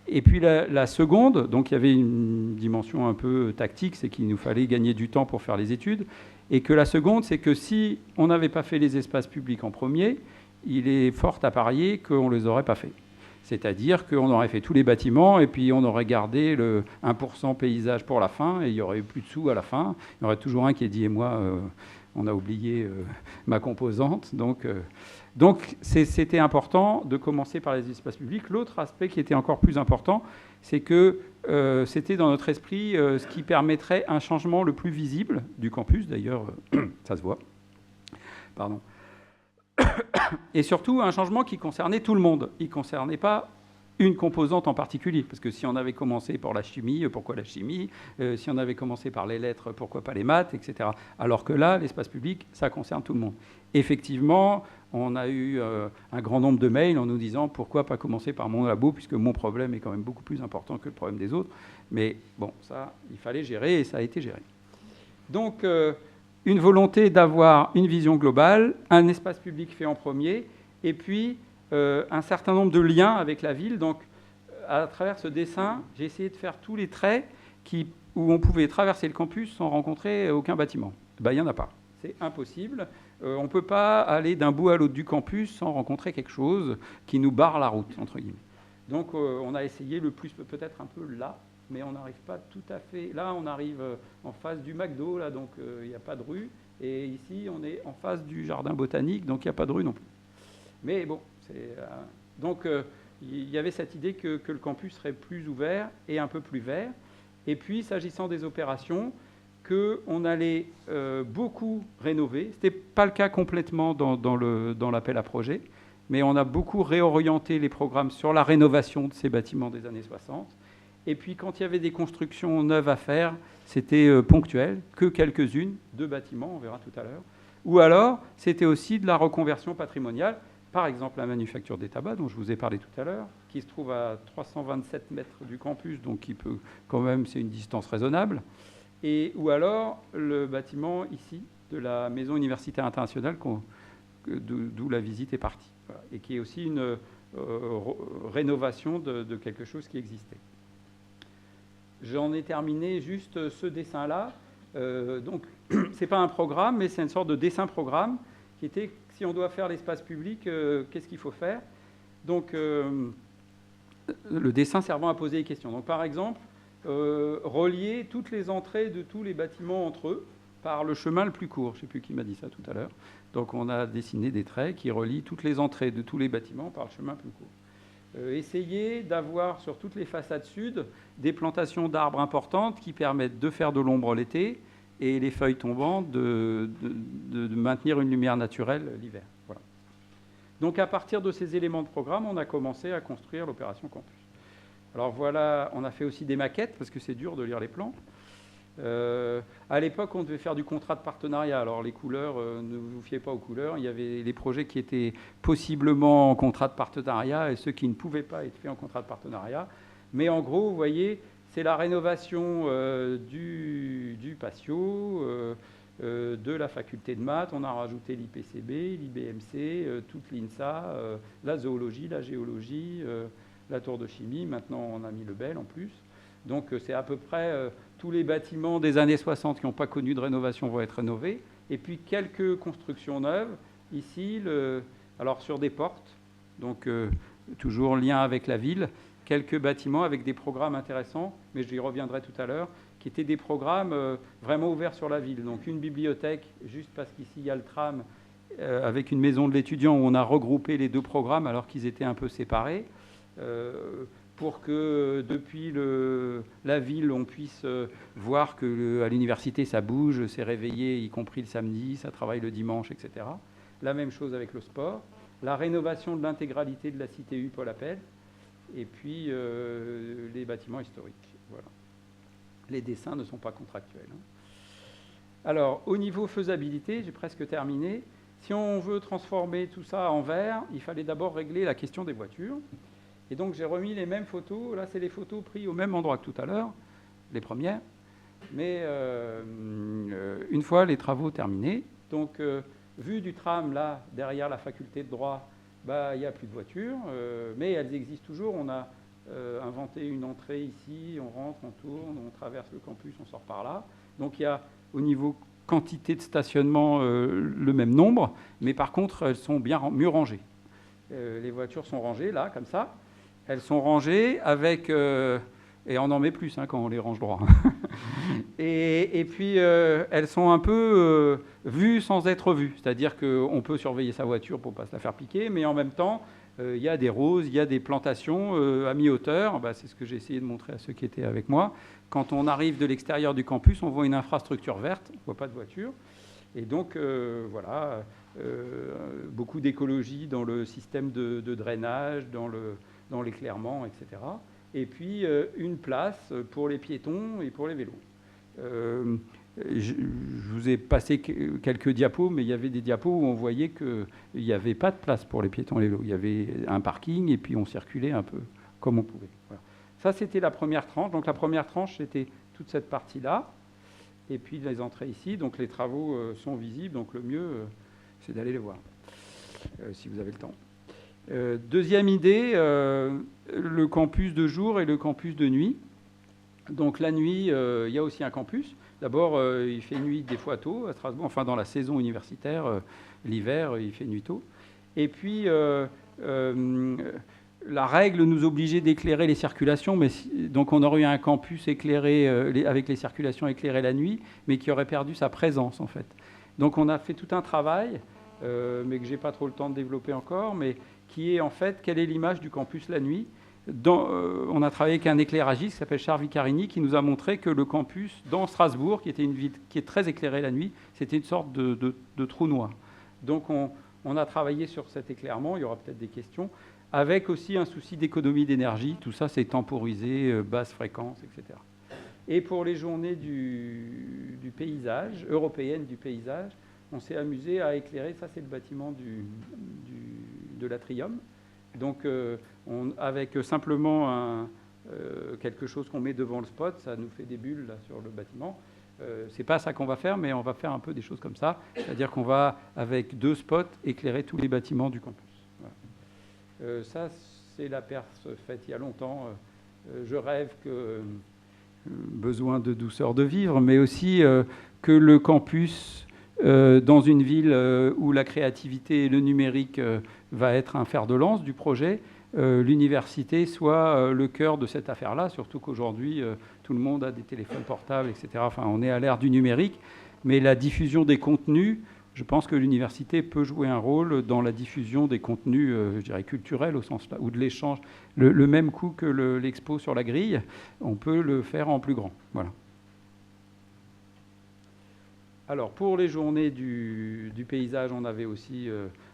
Et puis la seconde, donc il y avait une dimension un peu tactique, c'est qu'il nous fallait gagner du temps pour faire les études, et que la seconde, c'est que si on n'avait pas fait les espaces publics en premier, il est fort à parier qu'on ne les aurait pas fait. C'est-à-dire qu'on aurait fait tous les bâtiments et puis on aurait gardé le 1% paysage pour la fin et il n'y aurait eu plus de sous à la fin. Il y aurait toujours un qui ait dit « et moi, on a oublié ma composante ». Donc c'était important de commencer par les espaces publics. L'autre aspect qui était encore plus important, c'est que c'était dans notre esprit ce qui permettrait un changement le plus visible du campus. D'ailleurs, ça se voit. Pardon. Et surtout, un changement qui concernait tout le monde. Il ne concernait pas une composante en particulier. Parce que si on avait commencé par la chimie, pourquoi la chimie? Si on avait commencé par les lettres, pourquoi pas les maths, etc. Alors que là, l'espace public, ça concerne tout le monde. Effectivement, on a eu un grand nombre de mails en nous disant pourquoi pas commencer par mon labo, puisque mon problème est quand même beaucoup plus important que le problème des autres. Mais bon, ça, il fallait gérer et ça a été géré. Donc, une volonté d'avoir une vision globale, un espace public fait en premier, et puis un certain nombre de liens avec la ville. Donc, à travers ce dessin, j'ai essayé de faire tous les traits où on pouvait traverser le campus sans rencontrer aucun bâtiment. Ben, il n'y en a pas. C'est impossible. On ne peut pas aller d'un bout à l'autre du campus sans rencontrer quelque chose qui nous barre la route, entre guillemets. Donc, on a essayé le plus, peut-être un peu là, mais on n'arrive pas tout à fait. Là, on arrive en face du McDo, là, donc il n'y a pas de rue. Et ici, on est en face du jardin botanique, donc il n'y a pas de rue non plus. Mais bon, donc il y avait cette idée que le campus serait plus ouvert et un peu plus vert. Et puis, s'agissant des opérations, qu'on allait beaucoup rénover. Ce n'était pas le cas complètement dans l'appel à projet, mais on a beaucoup réorienté les programmes sur la rénovation de ces bâtiments des années 60. Et puis, quand il y avait des constructions neuves à faire, c'était ponctuel, que quelques-unes, 2 bâtiments, on verra tout à l'heure. Ou alors, c'était aussi de la reconversion patrimoniale, par exemple la manufacture des tabacs, dont je vous ai parlé tout à l'heure, qui se trouve à 327 mètres du campus, donc qui peut quand même, c'est une distance raisonnable. Ou alors, le bâtiment ici, de la Maison universitaire internationale, d'où la visite est partie. Voilà. Et qui est aussi une rénovation de quelque chose qui existait. J'en ai terminé juste ce dessin-là. Donc, ce n'est pas un programme, mais c'est une sorte de dessin-programme qui était, si on doit faire l'espace public, qu'est-ce qu'il faut faire? Donc, le dessin servant à poser des questions. Donc, par exemple, relier toutes les entrées de tous les bâtiments entre eux par le chemin le plus court. Je ne sais plus qui m'a dit ça tout à l'heure. Donc, on a dessiné des traits qui relient toutes les entrées de tous les bâtiments par le chemin plus court. Essayer d'avoir sur toutes les façades sud des plantations d'arbres importantes qui permettent de faire de l'ombre l'été et les feuilles tombantes de maintenir une lumière naturelle l'hiver. Voilà. Donc à partir de ces éléments de programme, on a commencé à construire l'opération Campus. Alors voilà, on a fait aussi des maquettes parce que c'est dur de lire les plans. À l'époque, on devait faire du contrat de partenariat. Alors les couleurs, ne vous fiez pas aux couleurs. Il y avait les projets qui étaient possiblement en contrat de partenariat et ceux qui ne pouvaient pas être faits en contrat de partenariat. Mais en gros, vous voyez, c'est la rénovation du patio, de la faculté de maths. On a rajouté l'IPCB, l'IBMC, toute l'INSA, la zoologie, la géologie, la tour de chimie. Maintenant, on a mis le BEL en plus. Donc c'est à peu près tous les bâtiments des années 60 qui n'ont pas connu de rénovation vont être rénovés. Et puis quelques constructions neuves. Ici, alors sur des portes, donc toujours en lien avec la ville, quelques bâtiments avec des programmes intéressants, mais j'y reviendrai tout à l'heure, qui étaient des programmes vraiment ouverts sur la ville. Donc une bibliothèque, juste parce qu'ici il y a le tram, avec une maison de l'étudiant où on a regroupé les deux programmes alors qu'ils étaient un peu séparés. Pour que depuis la ville, on puisse voir qu'à l'université, ça bouge, c'est réveillé, y compris le samedi, ça travaille le dimanche, etc. La même chose avec le sport. La rénovation de l'intégralité de la cité U Paul Appel. Et puis les bâtiments historiques. Voilà. Les dessins ne sont pas contractuels. Alors, au niveau faisabilité, j'ai presque terminé. Si on veut transformer tout ça en verre, il fallait d'abord régler la question des voitures. Et donc j'ai remis les mêmes photos. Là, c'est les photos prises au même endroit que tout à l'heure, les premières. Mais une fois les travaux terminés, donc vue du tram, là, derrière la faculté de droit, il n'y a plus de voitures, mais elles existent toujours. On a inventé une entrée ici, on rentre, on tourne, on traverse le campus, on sort par là. Donc il y a au niveau quantité de stationnement le même nombre, mais par contre, elles sont mieux rangées. Les voitures sont rangées, là, comme ça. Elles sont rangées avec... et on en met plus quand on les range droit. et puis, elles sont un peu vues sans être vues. C'est-à-dire qu'on peut surveiller sa voiture pour ne pas se la faire piquer, mais en même temps, il y a des roses, il y a des plantations à mi-hauteur. C'est ce que j'ai essayé de montrer à ceux qui étaient avec moi. Quand on arrive de l'extérieur du campus, on voit une infrastructure verte, on ne voit pas de voiture. Et donc, voilà, beaucoup d'écologie dans le système de drainage, dans l'éclairement, etc. Et puis une place pour les piétons et pour les vélos. Je vous ai passé quelques diapos, mais il y avait des diapos où on voyait qu'il n'y avait pas de place pour les piétons et les vélos. Il y avait un parking et puis on circulait un peu comme on pouvait. Voilà. Ça, c'était la première tranche. Donc la première tranche, c'était toute cette partie-là. Et puis les entrées ici. Donc les travaux sont visibles. Donc le mieux, c'est d'aller les voir, si vous avez le temps. Deuxième idée, le campus de jour et le campus de nuit. Donc la nuit, il y a aussi un campus. D'abord, il fait nuit des fois tôt à Strasbourg, enfin dans la saison universitaire, l'hiver, il fait nuit tôt. Et puis, la règle nous obligeait d'éclairer les circulations, mais donc on aurait eu un campus éclairé, avec les circulations éclairées la nuit, mais qui aurait perdu sa présence en fait. Donc on a fait tout un travail, mais que je n'ai pas trop le temps de développer encore, mais qui est en fait, quelle est l'image du campus la nuit. On a travaillé avec un éclairagiste qui s'appelle Charles Vicarini, qui nous a montré que le campus dans Strasbourg, qui était une ville qui est très éclairée la nuit, c'était une sorte de trou noir. Donc on a travaillé sur cet éclairement, il y aura peut-être des questions, avec aussi un souci d'économie d'énergie. Tout ça, c'est temporisé, basse fréquence, etc. Et pour les journées du paysage, européennes du paysage, on s'est amusé à éclairer, ça c'est le bâtiment de l'Atrium. Donc avec simplement quelque chose qu'on met devant le spot, ça nous fait des bulles là, sur le bâtiment. C'est pas ça qu'on va faire, mais on va faire un peu des choses comme ça. C'est-à-dire qu'on va, avec 2 spots, éclairer tous les bâtiments du campus. Voilà. Ça, c'est la perce faite il y a longtemps. Je rêve que besoin de douceur de vivre, mais aussi que le campus, dans une ville où la créativité et le numérique va être un fer de lance du projet, l'université soit le cœur de cette affaire-là, surtout qu'aujourd'hui, tout le monde a des téléphones portables, etc. Enfin, on est à l'ère du numérique, mais la diffusion des contenus, je pense que l'université peut jouer un rôle dans la diffusion des contenus, je dirais, culturels au sens là, ou de l'échange. Le même coup que l'expo sur la grille, on peut le faire en plus grand. Voilà. Alors, pour les journées du paysage, on avait aussi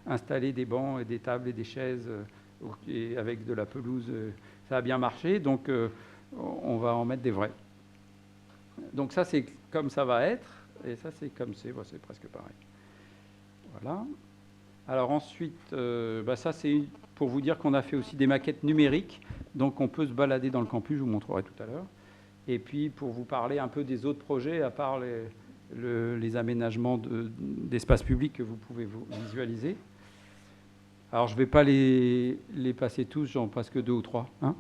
installé des bancs et des tables et des chaises et avec de la pelouse. Ça a bien marché, donc on va en mettre des vrais. Donc ça, c'est comme ça va être, et ça, c'est comme c'est. Bon, c'est presque pareil. Voilà. Alors ensuite, ça, c'est pour vous dire qu'on a fait aussi des maquettes numériques, donc on peut se balader dans le campus, je vous montrerai tout à l'heure. Et puis, pour vous parler un peu des autres projets, à part les aménagements d'espaces publics que vous pouvez visualiser. Alors, je ne vais pas les passer tous, j'en passe que 2 ou 3. Hein.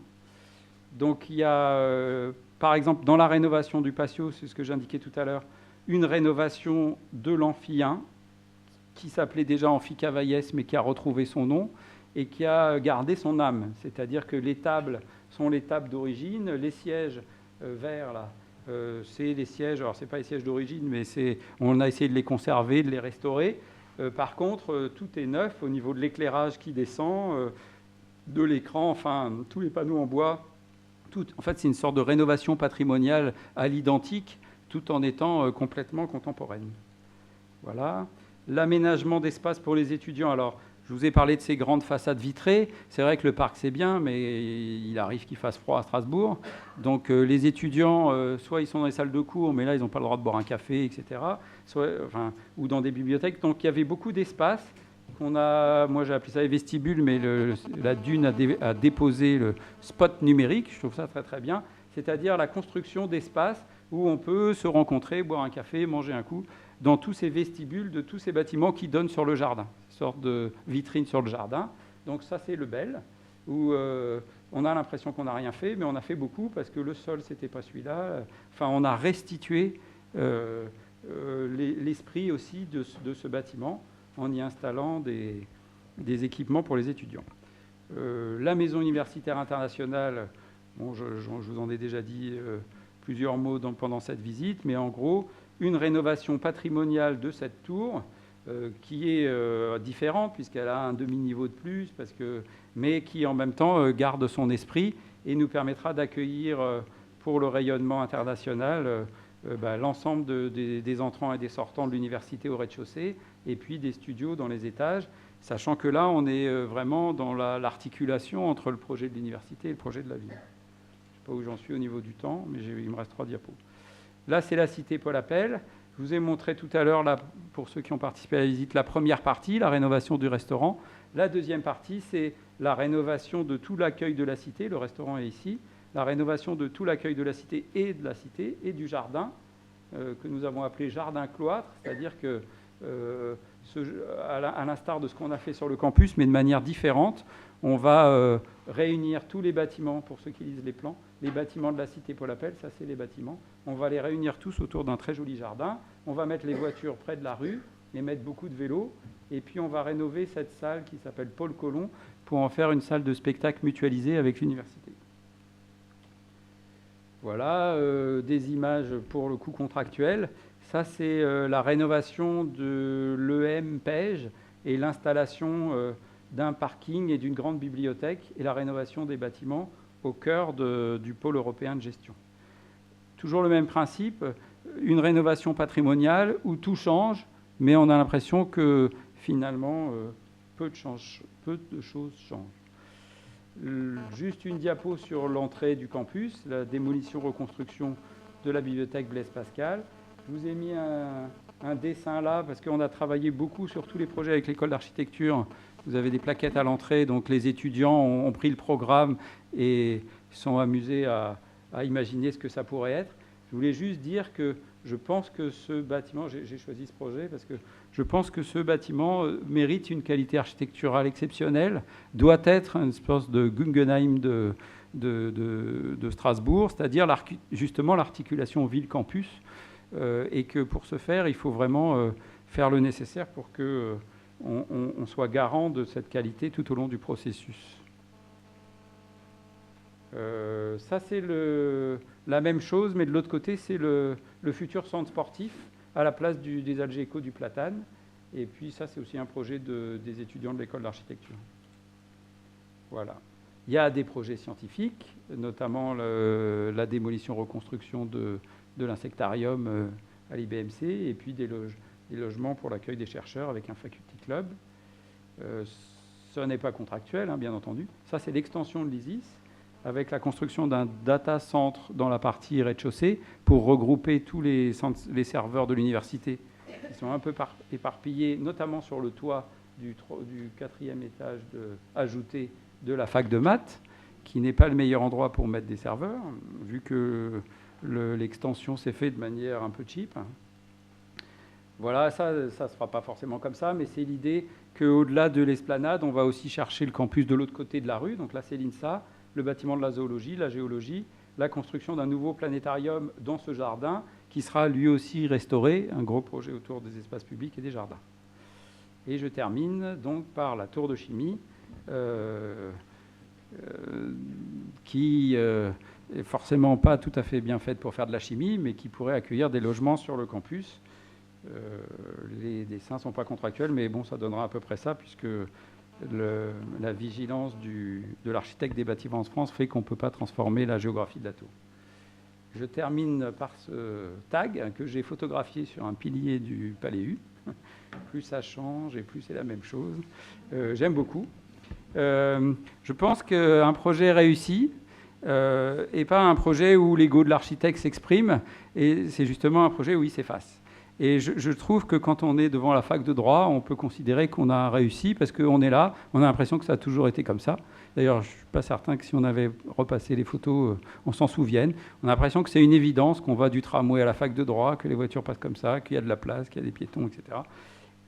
Donc, il y a, par exemple, dans la rénovation du patio, c'est ce que j'indiquais tout à l'heure, une rénovation de l'amphi 1, qui s'appelait déjà Amphi Cavaillès, mais qui a retrouvé son nom, et qui a gardé son âme. C'est-à-dire que les tables sont les tables d'origine, les sièges verts, là, c'est les sièges, alors ce n'est pas les sièges d'origine, mais on a essayé de les conserver, de les restaurer. Par contre, tout est neuf au niveau de l'éclairage qui descend, de l'écran, enfin, tous les panneaux en bois. En fait, c'est une sorte de rénovation patrimoniale à l'identique, tout en étant complètement contemporaine. Voilà. L'aménagement d'espace pour les étudiants. Alors, je vous ai parlé de ces grandes façades vitrées. C'est vrai que le parc, c'est bien, mais il arrive qu'il fasse froid à Strasbourg. Donc, les étudiants, soit ils sont dans les salles de cours, mais là, ils n'ont pas le droit de boire un café, etc. Ou dans des bibliothèques. Donc, il y avait beaucoup d'espace moi, j'ai appelé ça les vestibules, mais la Dune a déposé le spot numérique. Je trouve ça très, très bien. C'est-à-dire la construction d'espaces où on peut se rencontrer, boire un café, manger un coup, dans tous ces vestibules de tous ces bâtiments qui donnent sur le jardin, une sorte de vitrine sur le jardin. Donc ça, c'est le Bel, où on a l'impression qu'on n'a rien fait, mais on a fait beaucoup parce que le sol, c'était pas celui-là. Enfin, on a restitué l'esprit aussi de ce bâtiment en y installant des équipements pour les étudiants. La maison universitaire internationale, bon, je vous en ai déjà dit plusieurs mots pendant cette visite, mais en gros, une rénovation patrimoniale de cette tour qui est différente puisqu'elle a un demi-niveau de plus, mais qui en même temps garde son esprit et nous permettra d'accueillir pour le rayonnement international l'ensemble des entrants et des sortants de l'université au rez-de-chaussée et puis des studios dans les étages, sachant que là, on est vraiment dans l'articulation entre le projet de l'université et le projet de la ville. Je ne sais pas où j'en suis au niveau du temps, mais il me reste 3 diapos. Là, c'est la cité Paul Appel. Je vous ai montré tout à l'heure, pour ceux qui ont participé à la visite, la première partie, la rénovation du restaurant. La deuxième partie, c'est la rénovation de tout l'accueil de la cité. Le restaurant est ici. La rénovation de tout l'accueil de la cité et du jardin, que nous avons appelé jardin-cloître, c'est-à-dire que, à l'instar de ce qu'on a fait sur le campus, mais de manière différente, on va réunir tous les bâtiments, pour ceux qui lisent les plans, les bâtiments de la cité Paul Appel, ça c'est les bâtiments. On va les réunir tous autour d'un très joli jardin. On va mettre les voitures près de la rue et mettre beaucoup de vélos. Et puis on va rénover cette salle qui s'appelle Paul Colomb pour en faire une salle de spectacle mutualisée avec l'université. Voilà, des images pour le coup contractuel. Ça, c'est la rénovation de l'EM Pège et l'installation d'un parking et d'une grande bibliothèque et la rénovation des bâtiments au cœur du pôle européen de gestion. Toujours le même principe, une rénovation patrimoniale où tout change, mais on a l'impression que finalement, peu de choses changent. Juste une diapo sur l'entrée du campus, la démolition-reconstruction de la bibliothèque Blaise Pascal. Je vous ai mis un dessin là, parce qu'on a travaillé beaucoup sur tous les projets avec l'école d'architecture. Vous avez des plaquettes à l'entrée, donc les étudiants ont pris le programme et sont amusés à imaginer ce que ça pourrait être. Je voulais juste dire que je pense que ce bâtiment, j'ai choisi ce projet parce que je pense que ce bâtiment mérite une qualité architecturale exceptionnelle, doit être une espèce de Guggenheim de Strasbourg, c'est-à-dire justement l'articulation ville-campus, et que pour ce faire, il faut vraiment faire le nécessaire pour que on soit garant de cette qualité tout au long du processus. Ça, c'est la même chose, mais de l'autre côté, c'est le futur centre sportif à la place des Algeco du Platane. Et puis ça, c'est aussi un projet des étudiants de l'école d'architecture. Voilà. Il y a des projets scientifiques, notamment la démolition-reconstruction de l'insectarium à l'IBMC, et puis des logements pour l'accueil des chercheurs avec un faculty club. Ce n'est pas contractuel, hein, bien entendu. Ça, c'est l'extension de l'ISIS, avec la construction d'un data center dans la partie rez-de-chaussée pour regrouper tous les serveurs de l'université qui sont un peu éparpillés, notamment sur le toit du 4e étage ajouté de la fac de maths, qui n'est pas le meilleur endroit pour mettre des serveurs, vu que l'extension s'est faite de manière un peu cheap. Voilà, ça ne se fera pas forcément comme ça, mais c'est l'idée qu'au-delà de l'esplanade, on va aussi chercher le campus de l'autre côté de la rue. Donc là, c'est l'INSA, le bâtiment de la zoologie, la géologie, la construction d'un nouveau planétarium dans ce jardin qui sera lui aussi restauré, un gros projet autour des espaces publics et des jardins. Et je termine donc par la tour de chimie qui est forcément pas tout à fait bien faite pour faire de la chimie, mais qui pourrait accueillir des logements sur le campus. Les dessins ne sont pas contractuels, mais bon, ça donnera à peu près ça, puisque la vigilance de l'architecte des bâtiments en France fait qu'on ne peut pas transformer la géographie de la tour. Je termine par ce tag que j'ai photographié sur un pilier du Palais U. Plus ça change et plus c'est la même chose. J'aime beaucoup. Je pense qu'un projet réussi n'est pas un projet où l'ego de l'architecte s'exprime, et c'est justement un projet où il s'efface. Et je trouve que quand on est devant la fac de droit, on peut considérer qu'on a réussi parce qu'on est là, on a l'impression que ça a toujours été comme ça. D'ailleurs, je ne suis pas certain que si on avait repassé les photos, on s'en souvienne. On a l'impression que c'est une évidence qu'on va du tramway à la fac de droit, que les voitures passent comme ça, qu'il y a de la place, qu'il y a des piétons, etc.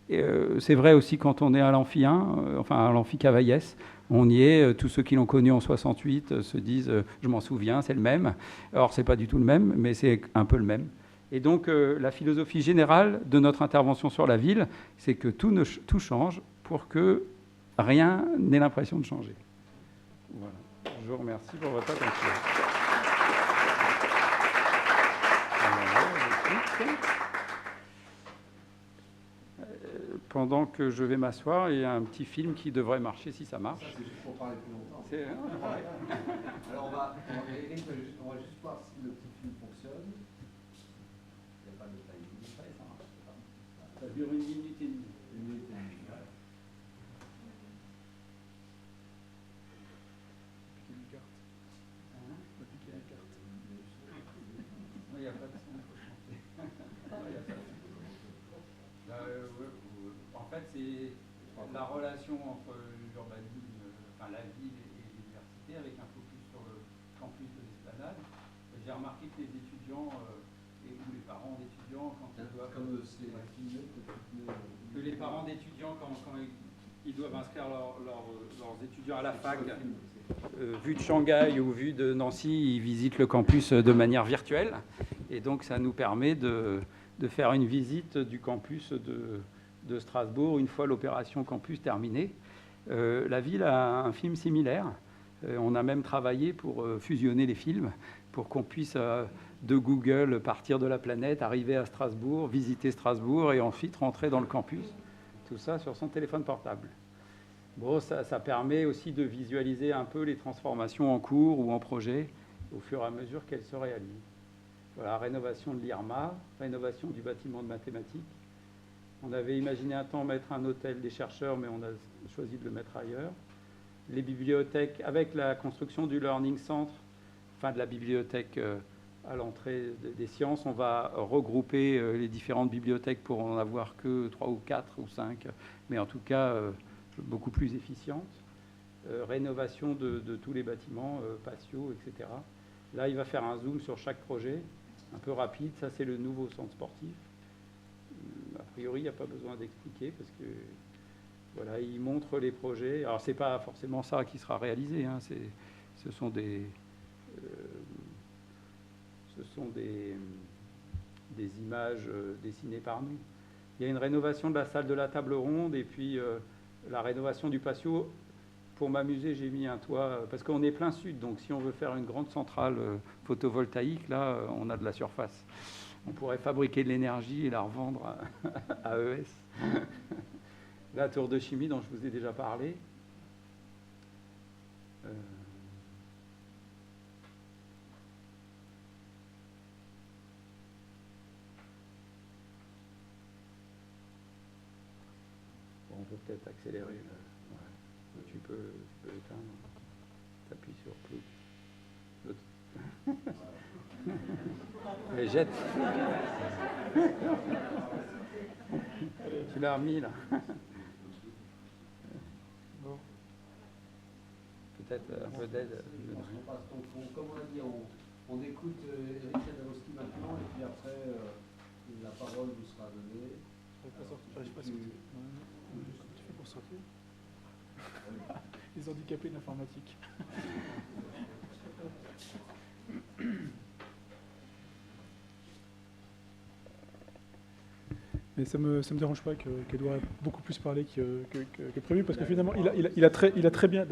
Et c'est vrai aussi quand on est à l'Amphi 1, enfin à l'Amphi Cavaillès, on y est, tous ceux qui l'ont connu en 68 se disent « je m'en souviens, c'est le même ». Or, ce n'est pas du tout le même, mais c'est un peu le même. Et donc, la philosophie générale de notre intervention sur la ville, c'est que tout change pour que rien n'ait l'impression de changer. Voilà. Je vous remercie pour votre attention. Pendant que je vais m'asseoir, il y a un petit film qui devrait marcher si ça marche. C'est juste pour parler plus longtemps. Alors, on va juste voir si le petit film fonctionne. Il n'y a pas de timing. Ça marche. Ça dure 1 minute et demie. 1 minute et demie. Il n'y a pas de son, il faut chanter. En fait, c'est la relation entre l'urbanisme, enfin la ville et l'université, avec un focus sur le campus de l'Esplanade. J'ai remarqué que les étudiants ou les parents d'étudiants, quand ils doivent... Que les parents d'étudiants, quand ils doivent inscrire leurs étudiants à la fac, vu de Shanghai ou vu de Nancy, ils visitent le campus de manière virtuelle. Et donc, ça nous permet de faire une visite du campus de Strasbourg une fois l'opération campus terminée. La ville a un film similaire. On a même travaillé pour fusionner les films, pour qu'on puisse, de Google, partir de la planète, arriver à Strasbourg, visiter Strasbourg et ensuite rentrer dans le campus. Tout ça sur son téléphone portable. Bon, ça permet aussi de visualiser un peu les transformations en cours ou en projet au fur et à mesure qu'elles se réalisent. Voilà, rénovation de l'IRMA, rénovation du bâtiment de mathématiques. On avait imaginé un temps mettre un hôtel des chercheurs, mais on a choisi de le mettre ailleurs. Les bibliothèques, avec la construction du Learning Center, enfin de la bibliothèque à l'entrée des sciences, on va regrouper les différentes bibliothèques pour en avoir que 3 ou 4 ou 5, mais en tout cas beaucoup plus efficientes. Rénovation de tous les bâtiments, patios, etc. Là, il va faire un zoom sur chaque projet. un peu rapide. Ça, c'est le nouveau centre sportif. A priori, il n'y a pas besoin d'expliquer parce que voilà, il montre les projets. Alors, c'est pas forcément ça qui sera réalisé. Hein. Ce sont des images dessinées par nous. Il y a une rénovation de la salle de la table ronde et puis la rénovation du patio. Pour m'amuser, j'ai mis un toit, parce qu'on est plein sud, donc si on veut faire une grande centrale photovoltaïque, là, on a de la surface. On pourrait fabriquer de l'énergie et la revendre à ES. La tour de chimie dont je vous ai déjà parlé. Bon, on peut peut-être accélérer. Ouais. Tu peux éteindre. T'appuies sur plus. Et jette. Tu l'as remis là. Bon. Peut-être un peu d'aide. Comme on a dit, on écoute Eric Jadowski maintenant et puis après la parole vous sera donnée. Je sais pas ce que tu fais pour sortir. Les handicapés de l'informatique. Mais ça me dérange pas qu'Edouard ait beaucoup plus parlé que prévu, parce que finalement, il a très bien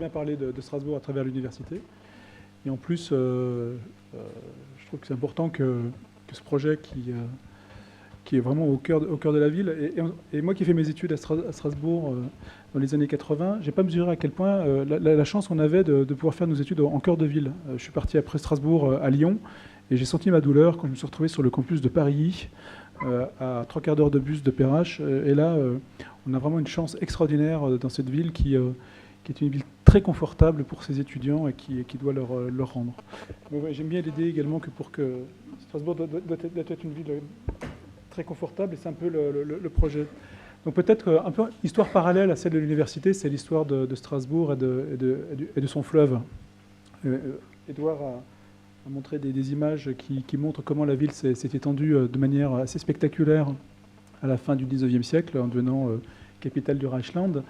parlé de Strasbourg à travers l'université. Et en plus, je trouve que c'est important que ce projet qui est vraiment au cœur de la ville. Et moi qui ai fait mes études à Strasbourg dans les années 80, j'ai pas mesuré à quel point la chance qu'on avait de pouvoir faire nos études en cœur de ville. Je suis parti après Strasbourg à Lyon, et j'ai senti ma douleur quand je me suis retrouvé sur le campus de Paris, à 3/4 d'heure de bus de Perrache. Et là, on a vraiment une chance extraordinaire dans cette ville qui est une ville très confortable pour ses étudiants et qui doit leur rendre. Mais ouais, j'aime bien l'idée également pour que Strasbourg doit être une ville très confortable, et c'est un peu le projet. Donc peut-être un peu histoire parallèle à celle de l'université, c'est l'histoire de Strasbourg et de son fleuve. Édouard a montré des images qui montrent comment la ville s'est étendue de manière assez spectaculaire à la fin du 19e siècle, en devenant capitale du Reichsland.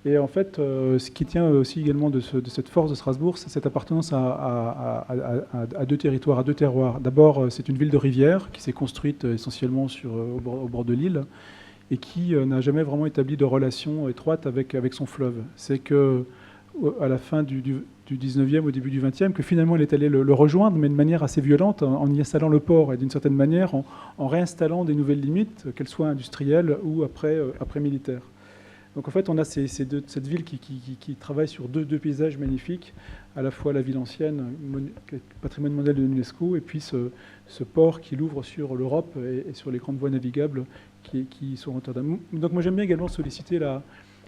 Et en fait, ce qui tient aussi également de cette force de Strasbourg, c'est cette appartenance à deux territoires, à deux terroirs. D'abord, c'est une ville de rivière qui s'est construite essentiellement au bord de l'île et qui n'a jamais vraiment établi de relation étroite avec son fleuve. C'est qu'à la fin du 19e, au début du 20e, que finalement elle est allée le rejoindre, mais de manière assez violente, en y installant le port et d'une certaine manière en réinstallant des nouvelles limites, qu'elles soient industrielles ou après militaires. Donc en fait, on a cette ville qui travaille sur deux paysages magnifiques, à la fois la ville ancienne, patrimoine mondial de l'UNESCO, et puis ce port qui l'ouvre sur l'Europe et sur les grandes voies navigables qui sont Rotterdam. Donc moi j'aime bien également solliciter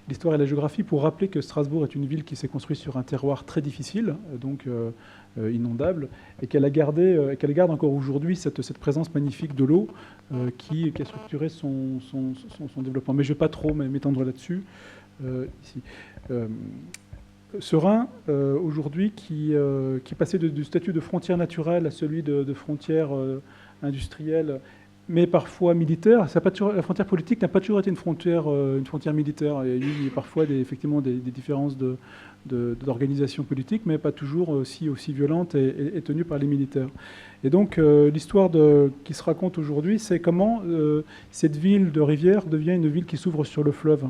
l'histoire et la géographie pour rappeler que Strasbourg est une ville qui s'est construite sur un terroir très difficile, donc inondable, et qu'elle garde encore aujourd'hui cette présence magnifique de l'eau qui a structuré son développement. Mais je ne vais pas trop m'étendre là-dessus. Ici. Ce Rhin, aujourd'hui, qui est passé du statut de frontière naturelle à celui de frontière industrielle, mais parfois militaire. La frontière politique n'a pas toujours été une frontière militaire. Il y a eu parfois effectivement des différences d'organisation politique, mais pas toujours aussi violentes et tenues par les militaires. Et donc l'histoire qui se raconte aujourd'hui, c'est comment cette ville de rivière devient une ville qui s'ouvre sur le fleuve.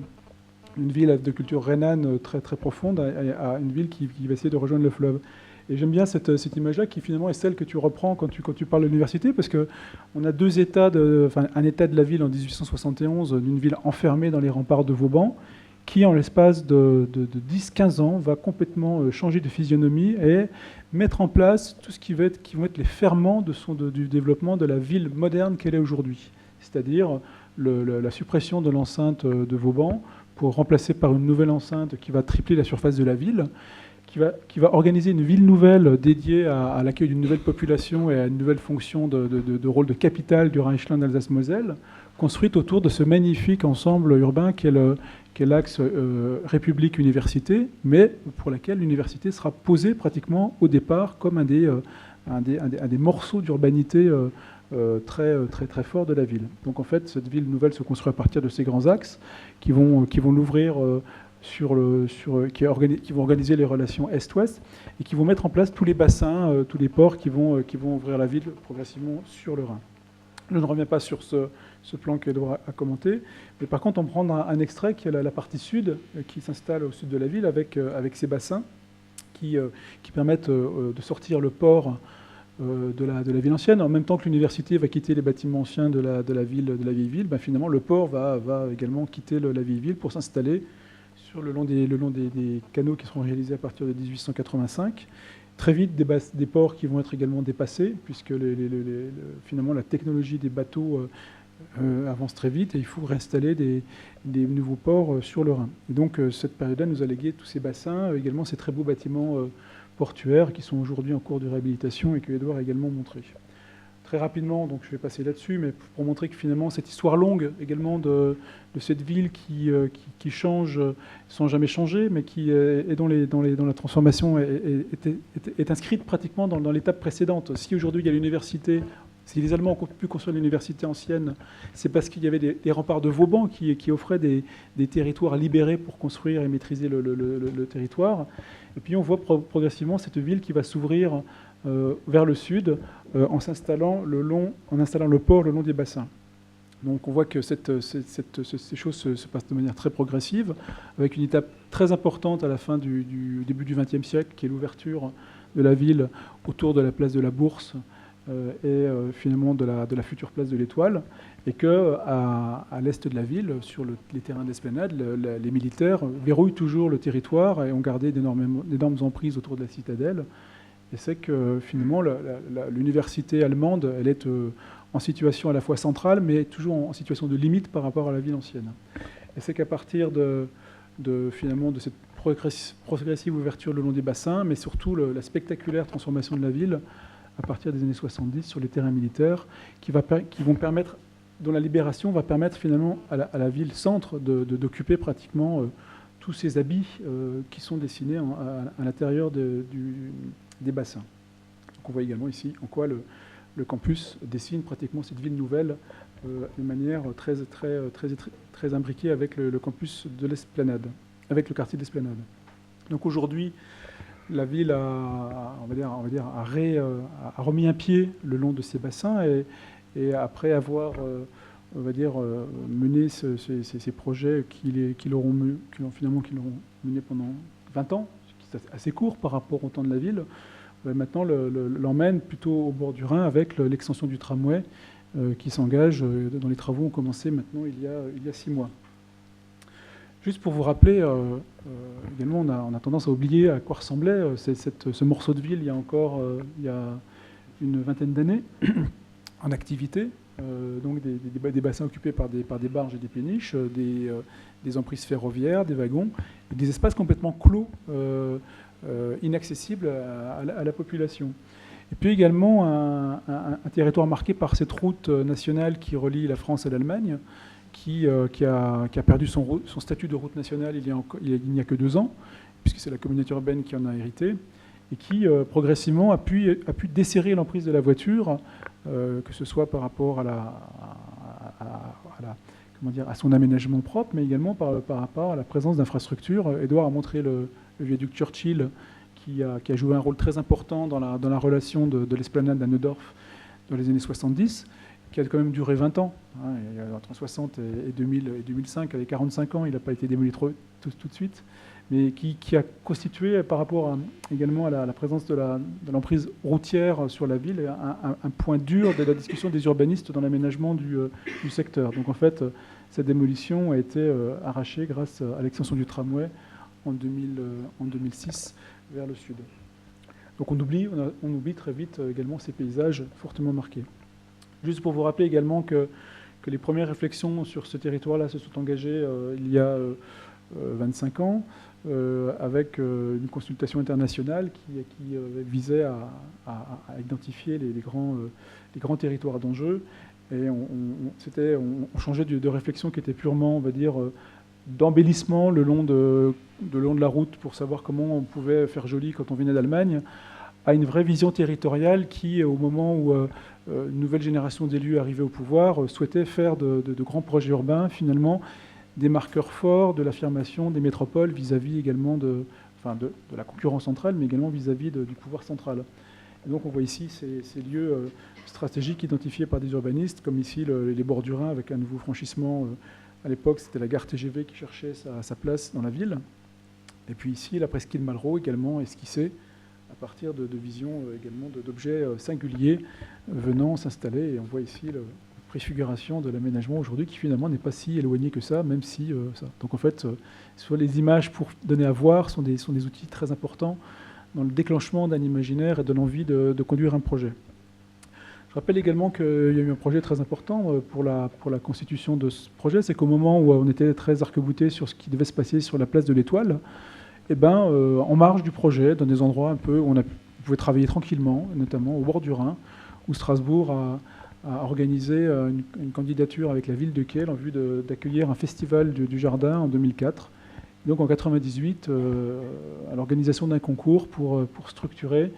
Une ville de culture rhénane très, très profonde à une ville qui va essayer de rejoindre le fleuve. Et j'aime bien cette image-là qui finalement est celle que tu reprends quand tu parles de l'université, parce qu'on a un état de la ville en 1871, d'une ville enfermée dans les remparts de Vauban, qui en l'espace de 10-15 ans va complètement changer de physionomie et mettre en place tout ce qui vont être les ferments du développement de la ville moderne qu'elle est aujourd'hui. C'est-à-dire la suppression de l'enceinte de Vauban pour remplacer par une nouvelle enceinte qui va tripler la surface de la ville, qui va organiser une ville nouvelle dédiée à l'accueil d'une nouvelle population et à une nouvelle fonction de rôle de capitale du Reichsland Alsace-Moselle, construite autour de ce magnifique ensemble urbain qu'est l'axe République-Université, mais pour laquelle l'université sera posée pratiquement au départ comme un un des morceaux d'urbanité très fort de la ville. Donc en fait, cette ville nouvelle se construit à partir de ces grands axes qui vont l'ouvrir qui vont organiser les relations est-ouest et qui vont mettre en place tous les bassins, tous les ports qui vont ouvrir la ville progressivement sur le Rhin. Je ne reviens pas sur ce plan qu'Edouard a commenté, mais par contre on prend un extrait qui est la partie sud, qui s'installe au sud de la ville avec ces bassins qui permettent de sortir le port de la ville ancienne. En même temps que l'université va quitter les bâtiments anciens de la vieille ville, finalement le port va également quitter la vieille ville pour s'installer sur le long des canaux qui seront réalisés à partir de 1885. Très vite, des ports qui vont être également dépassés, puisque finalement la technologie des bateaux avance très vite et il faut réinstaller des nouveaux ports sur le Rhin. Et donc cette période-là nous a légué tous ces bassins, également ces très beaux bâtiments portuaires qui sont aujourd'hui en cours de réhabilitation et que Edouard a également montré. Très rapidement, donc je vais passer là-dessus, mais pour montrer que finalement cette histoire longue également de cette ville qui change sans jamais changer, mais qui est dont la transformation est inscrite pratiquement dans l'étape précédente. Si aujourd'hui il y a l'université, si les Allemands ont pu construire l'université ancienne, c'est parce qu'il y avait des remparts de Vauban qui offraient des territoires libérés pour construire et maîtriser le territoire. Et puis on voit progressivement cette ville qui va s'ouvrir vers le sud en installant le port le long des bassins. Donc on voit que ces choses se passent de manière très progressive, avec une étape très importante à la fin du début du XXe siècle, qui est l'ouverture de la ville autour de la place de la Bourse et finalement de la future place de l'Étoile, et qu'à l'est de la ville, sur les terrains d'esplanade, les militaires verrouillent toujours le territoire et ont gardé d'énormes emprises autour de la citadelle. Et c'est que finalement l'université allemande, elle est en situation à la fois centrale, mais toujours en situation de limite par rapport à la ville ancienne. Et c'est qu'à partir finalement de cette progressive ouverture le long des bassins, mais surtout la spectaculaire transformation de la ville à partir des années 70 sur les terrains militaires, dont la libération va permettre finalement à la ville centre d'occuper pratiquement tous ces habits qui sont dessinés à l'intérieur des bassins. Donc on voit également ici en quoi le campus dessine pratiquement cette ville nouvelle de manière très imbriquée avec le campus de l'Esplanade, avec le quartier d'Esplanade. Donc aujourd'hui, la ville a remis un pied le long de ces bassins et après avoir mené ces projets qu'ils l'ont mené pendant 20 ans, ce qui est assez court par rapport au temps de la ville, maintenant l'emmène plutôt au bord du Rhin avec l'extension du tramway qui s'engage dont les travaux ont commencé maintenant il y a 6 mois. Juste pour vous rappeler, également on a tendance à oublier à quoi ressemblait ce morceau de ville il y a une vingtaine d'années en activité. Donc des bassins occupés par des barges et des péniches, des emprises ferroviaires, des wagons, et des espaces complètement clos, inaccessibles à la population. Et puis également un territoire marqué par cette route nationale qui relie la France à l'Allemagne, qui a perdu son statut de route nationale il n'y a que 2 ans, puisque c'est la communauté urbaine qui en a hérité, et qui progressivement a pu desserrer l'emprise de la voiture, que ce soit par rapport à son aménagement propre, mais également par rapport à la présence d'infrastructures. Edouard a montré le viaduc Churchill, qui a joué un rôle très important dans la relation de l'esplanade à Neudorf dans les années 70, qui a quand même duré 20 ans. Entre 60 et 2005, avec 45 ans, il n'a pas été démoli tout de suite, mais qui a constitué, par rapport également à la présence de l'emprise routière sur la ville, un point dur de la discussion des urbanistes dans l'aménagement du secteur. Donc en fait, cette démolition a été arrachée grâce à l'extension du tramway en 2006 vers le sud. Donc on oublie très vite également ces paysages fortement marqués. Juste pour vous rappeler également que les premières réflexions sur ce territoire-là se sont engagées il y a 25 ans, avec une consultation internationale qui visait à identifier les grands territoires d'enjeu. Et on changeait de réflexion qui était purement, on va dire, d'embellissement le long de la route pour savoir comment on pouvait faire joli quand on venait d'Allemagne, à une vraie vision territoriale qui, au moment où une nouvelle génération d'élus arrivait au pouvoir, souhaitait faire de grands projets urbains, finalement, des marqueurs forts de l'affirmation des métropoles vis-à-vis également de la concurrence entre elles, mais également vis-à-vis du pouvoir central. Et donc on voit ici ces lieux stratégiques identifiés par des urbanistes, comme ici les bords du Rhin avec un nouveau franchissement. À l'époque, c'était la gare TGV qui cherchait sa place dans la ville. Et puis ici, la presqu'île Malraux également esquissée à partir de visions également d'objets singuliers venant s'installer. Et on voit ici la préfiguration de l'aménagement aujourd'hui qui finalement n'est pas si éloigné que ça, même si ça. Donc en fait, soit les images pour donner à voir sont des outils très importants dans le déclenchement d'un imaginaire et de l'envie de conduire un projet. Je rappelle également qu'il y a eu un projet très important pour la constitution de ce projet, c'est qu'au moment où on était très arc-bouté sur ce qui devait se passer sur la place de l'Étoile, en marge du projet, dans des endroits un peu où on pouvait travailler tranquillement, notamment au bord du Rhin, où Strasbourg a organisé une candidature avec la ville de Kiel en vue d'accueillir un festival du jardin en 2004. Donc en 1998, à l'organisation d'un concours pour structurer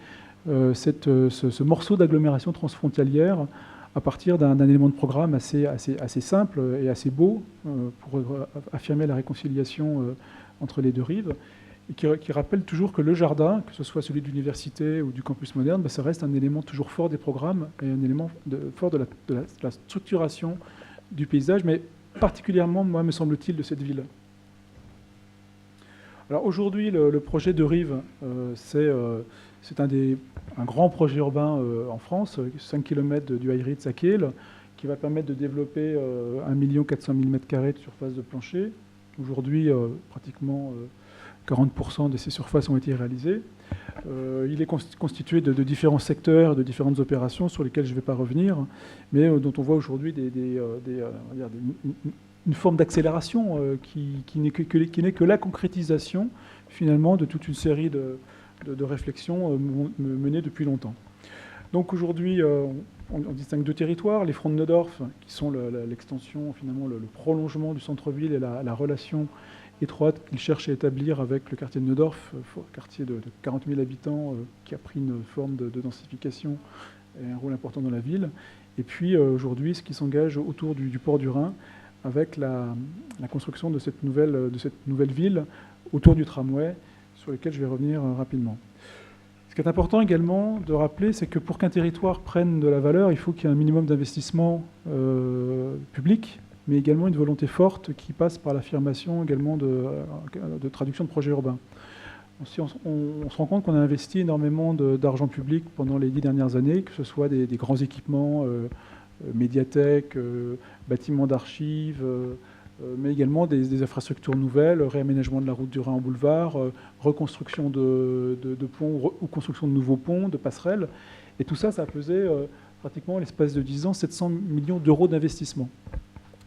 ce morceau d'agglomération transfrontalière à partir d'un élément de programme assez simple et assez beau pour affirmer la réconciliation entre les deux rives, et qui rappelle toujours que le jardin, que ce soit celui de l'université ou du campus moderne, ça reste un élément toujours fort des programmes et un élément fort de la structuration du paysage, mais particulièrement, moi, me semble-t-il, de cette ville. Alors aujourd'hui, le projet de Rive, c'est un grand projet urbain en France, 5 km du Heiritz à Kiel, qui va permettre de développer 1 400 000 m² de surface de plancher. Aujourd'hui, pratiquement 40% de ces surfaces ont été réalisées. Il est constitué de différents secteurs, de différentes opérations sur lesquelles je ne vais pas revenir, mais dont on voit aujourd'hui une forme d'accélération qui n'est que la concrétisation, finalement, de toute une série de réflexions menées depuis longtemps. Donc aujourd'hui, on distingue deux territoires, les fronts de Neudorf, qui sont l'extension, finalement, le prolongement du centre-ville et la relation étroite qu'il cherche à établir avec le quartier de Neudorf, quartier de 40 000 habitants qui a pris une forme de densification et un rôle important dans la ville. Et puis aujourd'hui, ce qui s'engage autour du port du Rhin, avec la construction de cette nouvelle ville autour du tramway, sur lequel je vais revenir rapidement. Ce qui est important également de rappeler, c'est que pour qu'un territoire prenne de la valeur, il faut qu'il y ait un minimum d'investissement public, mais également une volonté forte qui passe par l'affirmation également de traduction de projets urbains. On se rend compte qu'on a investi énormément d'argent public pendant les 10 dernières années, que ce soit des grands équipements, médiathèques, bâtiments d'archives, mais également des infrastructures nouvelles, réaménagement de la route du Rhin en boulevard, reconstruction de ponts ou construction de nouveaux ponts, de passerelles. Et tout ça, ça a pesé pratiquement l'espace de 10 ans 700 millions d'euros d'investissement.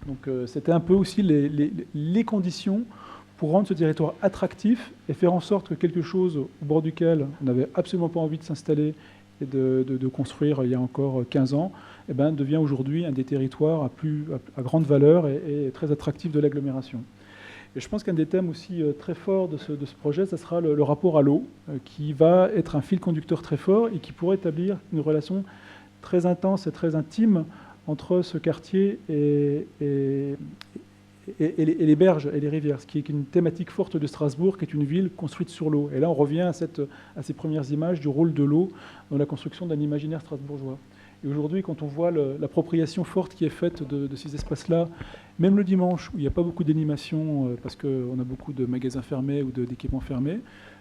Donc c'était un peu aussi les conditions pour rendre ce territoire attractif et faire en sorte que quelque chose au bord duquel on n'avait absolument pas envie de s'installer et de construire il y a encore 15 ans, devient aujourd'hui un des territoires à grande valeur et très attractif de l'agglomération. Et je pense qu'un des thèmes aussi très forts de ce projet, ça sera le rapport à l'eau, qui va être un fil conducteur très fort et qui pourrait établir une relation très intense et très intime entre ce quartier et les berges et les rivières, ce qui est une thématique forte de Strasbourg, qui est une ville construite sur l'eau. Et là, on revient à ces premières images du rôle de l'eau dans la construction d'un imaginaire strasbourgeois. Et aujourd'hui, quand on voit l'appropriation forte qui est faite de ces espaces-là, même le dimanche, où il n'y a pas beaucoup d'animation, parce qu'on a beaucoup de magasins fermés ou d'équipements fermés,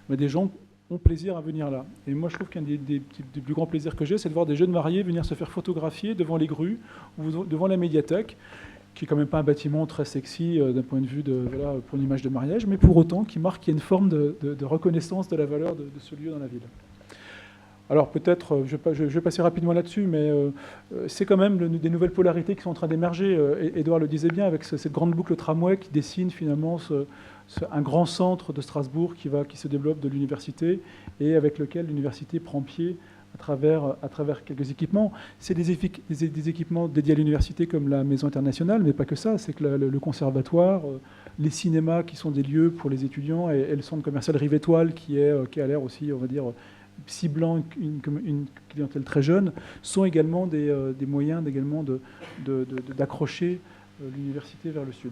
des gens ont plaisir à venir là. Et moi, je trouve qu'un des plus grands plaisirs que j'ai, c'est de voir des jeunes mariés venir se faire photographier devant les grues ou devant la médiathèque, qui est quand même pas un bâtiment très sexy d'un point de vue pour une image de mariage, mais pour autant qui marque qu'il y a une forme de reconnaissance de la valeur de ce lieu dans la ville. Alors peut-être, je vais passer rapidement là-dessus, mais c'est quand même des nouvelles polarités qui sont en train d'émerger. Édouard le disait bien, avec cette grande boucle tramway qui dessine finalement un grand centre de Strasbourg qui se développe de l'université et avec lequel l'université prend pied à travers quelques équipements. C'est des équipements dédiés à l'université comme la Maison internationale, mais pas que ça. C'est que le conservatoire, les cinémas qui sont des lieux pour les étudiants et le centre commercial Rive Étoile qui a l'air aussi, on va dire, ciblant une clientèle très jeune, sont également des moyens d'accrocher l'université vers le sud.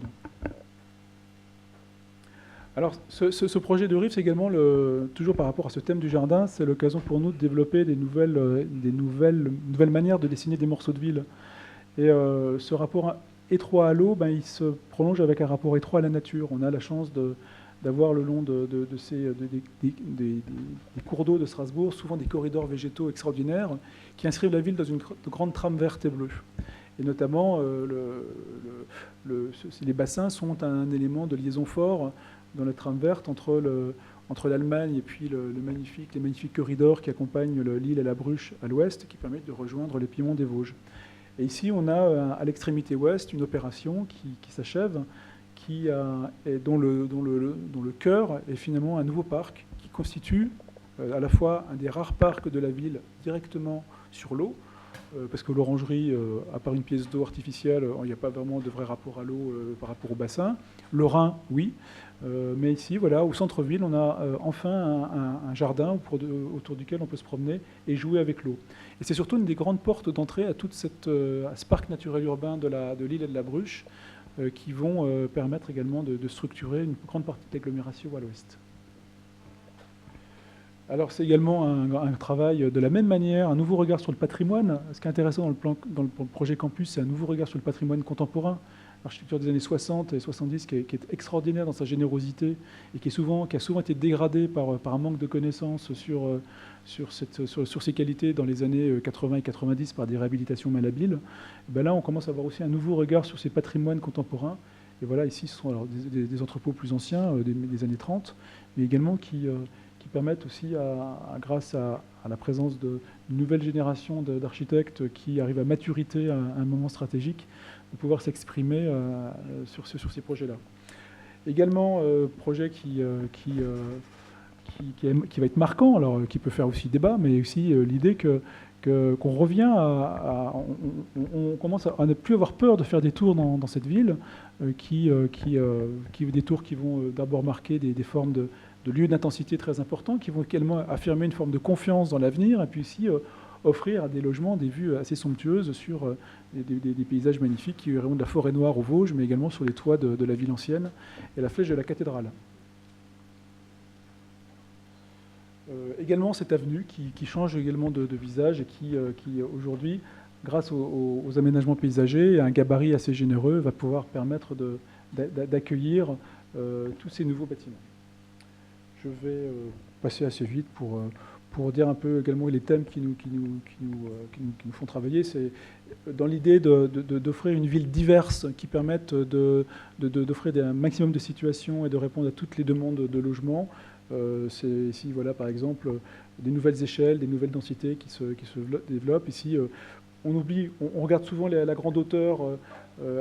Alors, ce projet de RIF, c'est également, toujours par rapport à ce thème du jardin, c'est l'occasion pour nous de développer des nouvelles manières de dessiner des morceaux de ville. Et ce rapport étroit à l'eau, il se prolonge avec un rapport étroit à la nature. On a la chance d'avoir le long des cours d'eau de Strasbourg, souvent des corridors végétaux extraordinaires qui inscrivent la ville dans une grande trame verte et bleue. Et notamment, les bassins sont un élément de liaison fort dans la trame verte entre l'Allemagne et puis les magnifiques corridors qui accompagnent l'île et la Bruche à l'ouest, qui permettent de rejoindre les Piémonts des Vosges. Et ici, on a à l'extrémité ouest une opération qui s'achève, dont le cœur est finalement un nouveau parc qui constitue à la fois un des rares parcs de la ville directement sur l'eau, parce que l'orangerie, à part une pièce d'eau artificielle, il n'y a pas vraiment de vrai rapport à l'eau par rapport au bassin. Le Rhin, oui. Mais ici, voilà, au centre-ville, on a enfin un jardin autour duquel on peut se promener et jouer avec l'eau. Et c'est surtout une des grandes portes d'entrée à ce parc naturel urbain de l'île et de la Bruche, qui vont permettre également de structurer une grande partie de l'agglomération à l'ouest. Alors c'est également un travail de la même manière, un nouveau regard sur le patrimoine. Ce qui est intéressant dans le projet Campus, c'est un nouveau regard sur le patrimoine contemporain. L'architecture des années 60 et 70 qui est extraordinaire dans sa générosité et qui a souvent été dégradée par un manque de connaissances sur ses qualités dans les années 80 et 90 par des réhabilitations malhabiles. Et là, on commence à avoir aussi un nouveau regard sur ces patrimoines contemporains. Et voilà, ici, ce sont alors des entrepôts plus anciens, des années 30, mais également qui permettent aussi, grâce à la présence d'une nouvelle génération d'architectes qui arrivent à maturité à un moment stratégique, de pouvoir s'exprimer sur ces projets-là. Également, projet qui va être marquant, alors qui peut faire aussi débat, mais aussi l'idée qu'on revient on commence à ne plus avoir peur de faire des tours dans cette ville, des tours qui vont d'abord marquer des formes de lieux d'intensité très importants, qui vont également affirmer une forme de confiance dans l'avenir, et puis aussi offrir à des logements des vues assez somptueuses sur des paysages magnifiques qui iront de la forêt noire aux Vosges, mais également sur les toits de la ville ancienne et la flèche de la cathédrale. Également cette avenue qui change également de visage et qui aujourd'hui, grâce aux aménagements paysagers et à un gabarit assez généreux, va pouvoir permettre d'accueillir tous ces nouveaux bâtiments. Je vais passer assez vite pour dire un peu également les thèmes qui nous font travailler. C'est dans l'idée d'offrir une ville diverse qui permette d'offrir un maximum de situations et de répondre à toutes les demandes de logement. C'est ici, voilà, par exemple, des nouvelles échelles, des nouvelles densités qui se développent. Ici, on regarde souvent la grande hauteur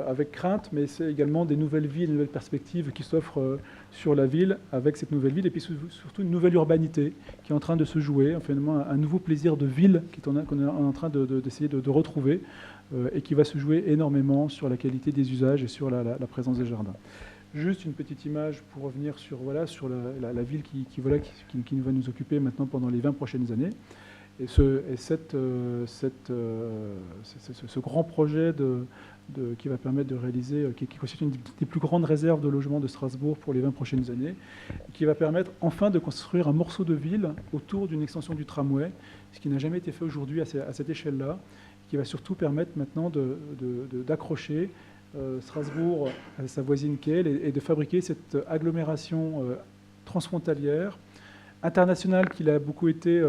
avec crainte, mais c'est également des nouvelles villes, des nouvelles perspectives qui s'offrent sur la ville avec cette nouvelle ville, et puis surtout une nouvelle urbanité qui est en train de se jouer, finalement un nouveau plaisir de ville qu'on est en train d'essayer de retrouver, et qui va se jouer énormément sur la qualité des usages et sur la présence des jardins. Juste une petite image pour revenir sur la ville qui va nous occuper maintenant pendant les 20 prochaines années. Et ce grand projet qui va permettre de réaliser, qui constitue une des plus grandes réserves de logements de Strasbourg pour les 20 prochaines années, qui va permettre enfin de construire un morceau de ville autour d'une extension du tramway, ce qui n'a jamais été fait aujourd'hui à cette échelle-là, qui va surtout permettre maintenant d'accrocher Strasbourg à sa voisine Kehl et de fabriquer cette agglomération transfrontalière, internationale qu'il a beaucoup été,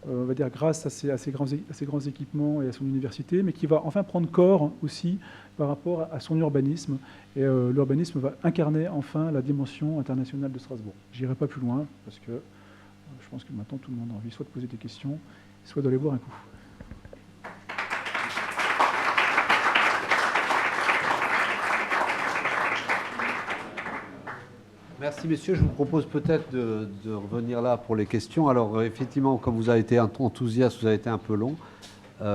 on va dire, grâce à ses grands équipements et à son université, mais qui va enfin prendre corps aussi par rapport à son urbanisme. Et l'urbanisme va incarner enfin la dimension internationale de Strasbourg. Je n'irai pas plus loin, parce que je pense que maintenant tout le monde a envie soit de poser des questions, soit d'aller boire un coup. Merci, messieurs. Je vous propose peut-être de revenir là pour les questions. Alors, effectivement, comme vous avez été enthousiaste, vous avez été un peu long,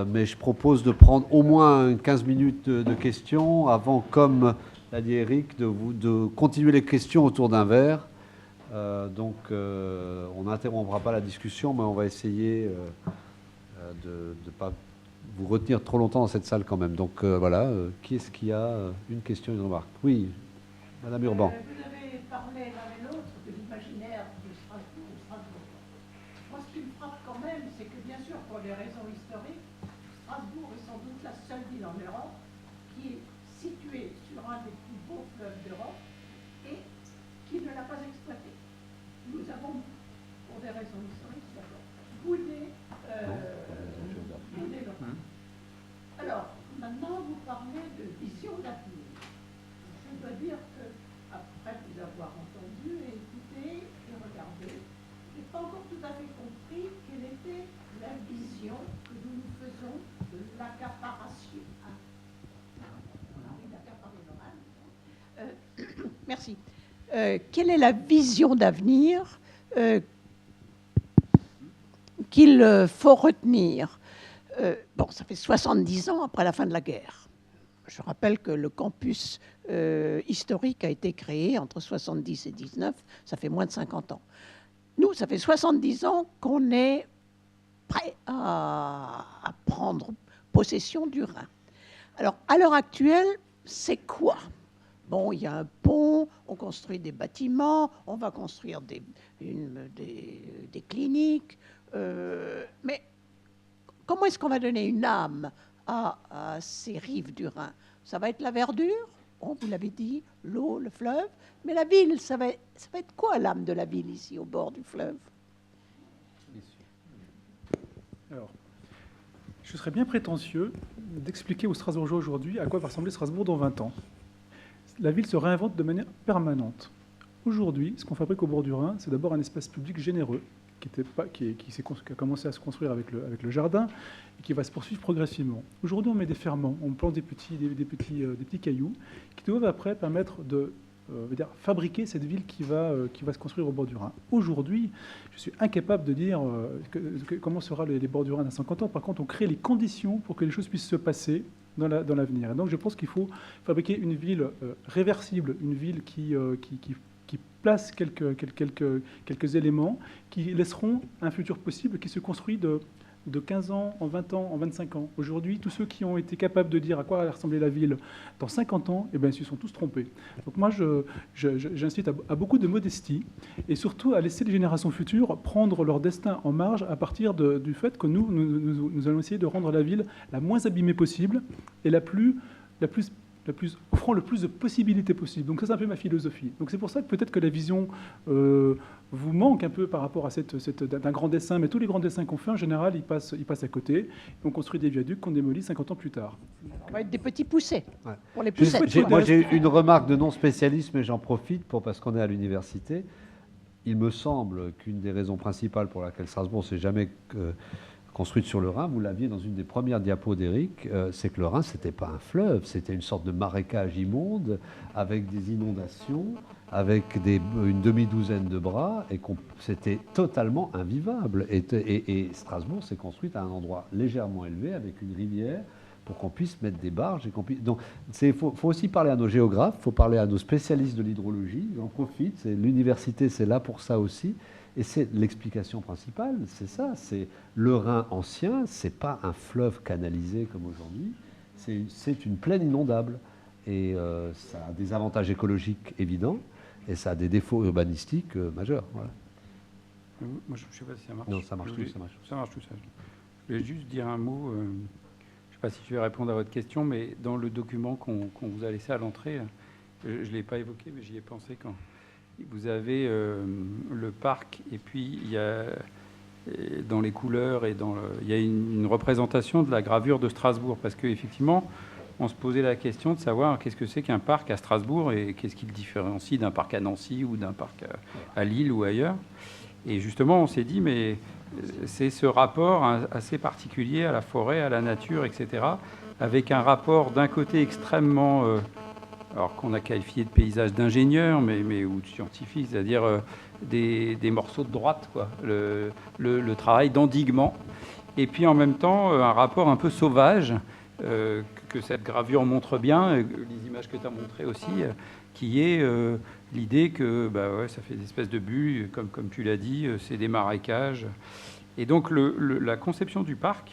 mais je propose de prendre au moins 15 minutes de questions avant, comme l'a dit Eric, de continuer les questions autour d'un verre. Donc, on n'interrompra pas la discussion, mais on va essayer de ne pas vous retenir trop longtemps dans cette salle quand même. Donc, voilà. Qui est-ce qui a une question, une remarque? Oui, Madame Urban. Vous avez parlé l'un et l'autre de l'imaginaire de Strasbourg. Moi, ce qui me frappe quand même, c'est que bien sûr, pour des raisons historiques, Strasbourg est sans doute la seule ville en Europe qui est située sur un des plus beaux fleuves d'Europe et qui ne l'a pas exploité. Nous avons, pour des raisons historiques d'abord, boudé le Rhin. Alors, maintenant, vous parlez de vision d'avenir. Je dois dire que, après vous avoir entendu et écouté et regardé, je n'ai pas encore tout à fait compris quelle était la vision que nous nous faisons de l'accaparation. On arrive d'accaparer le Rhin. Merci. Quelle est la vision d'avenir qu'il faut retenir? Bon, ça fait 70 ans après la fin de la guerre. Je rappelle que le campus historique a été créé entre 70 et 19, ça fait moins de 50 ans. Nous, ça fait 70 ans qu'on est prêt à prendre possession du Rhin. Alors, à l'heure actuelle, c'est quoi? Bon, il y a un pont, on construit des bâtiments, on va construire des cliniques, mais comment est-ce qu'on va donner une âme à ces rives du Rhin? Ça va être la verdure, bon, vous l'avez dit, l'eau, le fleuve, mais la ville, ça va être quoi l'âme de la ville ici, au bord du fleuve? Alors, je serais bien prétentieux d'expliquer aux Strasbourgeois aujourd'hui à quoi va ressembler Strasbourg dans 20 ans. La ville se réinvente de manière permanente. Aujourd'hui, ce qu'on fabrique au bord du Rhin, c'est d'abord un espace public généreux, qui a commencé à se construire avec le jardin et qui va se poursuivre progressivement. Aujourd'hui, on met des ferments, on plante des petits cailloux qui doivent après permettre de fabriquer cette ville qui va se construire au bord du Rhin. Aujourd'hui, je suis incapable de dire comment seront les bords du Rhin dans 50 ans. Par contre, on crée les conditions pour que les choses puissent se passer dans l'avenir. Et donc, je pense qu'il faut fabriquer une ville réversible, une ville qui place quelques éléments qui laisseront un futur possible qui se construit de 15 ans, en 20 ans, en 25 ans. Aujourd'hui, tous ceux qui ont été capables de dire à quoi va ressembler la ville dans 50 ans, eh bien, ils se sont tous trompés. Donc moi, j'incite à beaucoup de modestie et surtout à laisser les générations futures prendre leur destin en marge à partir du fait que nous allons essayer de rendre la ville la moins abîmée possible et offrant le plus de possibilités possibles. Donc ça, c'est un peu ma philosophie. Donc c'est pour ça que peut-être que la vision vous manque un peu par rapport à d'un grand dessin, mais tous les grands dessins qu'on fait, en général, ils passent à côté. On construit des viaducs qu'on démolit 50 ans plus tard. On va être des petits poussets. Ouais. Pour les poussettes. Moi, j'ai une remarque de non-spécialiste, mais j'en profite parce qu'on est à l'université. Il me semble qu'une des raisons principales pour laquelle Strasbourg s'est jamais construite sur le Rhin, vous l'aviez dans une des premières diapos d'Éric, c'est que le Rhin, c'était pas un fleuve, c'était une sorte de marécage immonde, avec des inondations, avec une demi-douzaine de bras, et c'était totalement invivable. Et Strasbourg s'est construite à un endroit légèrement élevé, avec une rivière, pour qu'on puisse mettre des barges. Donc, il faut aussi parler à nos géographes, il faut parler à nos spécialistes de l'hydrologie, j'en profite, l'université, c'est là pour ça aussi. Et c'est l'explication principale, c'est ça, c'est le Rhin ancien, c'est pas un fleuve canalisé comme aujourd'hui, c'est une plaine inondable. Et ça a des avantages écologiques évidents, et ça a des défauts urbanistiques majeurs. Voilà. Moi, je ne sais pas si ça marche. Non, ça marche tout, ça marche. Ça marche tout ça. Je voulais juste dire un mot, je ne sais pas si je vais répondre à votre question, mais dans le document qu'on vous a laissé à l'entrée, je ne l'ai pas évoqué, mais j'y ai pensé quand... Vous avez le parc, et puis il y a dans les couleurs, il y a une représentation de la gravure de Strasbourg, parce qu'effectivement, on se posait la question de savoir qu'est-ce que c'est qu'un parc à Strasbourg et qu'est-ce qui le différencie d'un parc à Nancy ou d'un parc à Lille ou ailleurs. Et justement, on s'est dit, mais c'est ce rapport assez particulier à la forêt, à la nature, etc., avec un rapport d'un côté extrêmement... alors qu'on a qualifié de paysage d'ingénieur, ou de scientifique, c'est-à-dire des morceaux de droite, quoi, le travail d'endiguement, et puis en même temps un rapport un peu sauvage, que cette gravure montre bien, les images que tu as montrées aussi, qui est l'idée que ça fait des espèces de bulles, comme tu l'as dit, c'est des marécages. Et donc la conception du parc,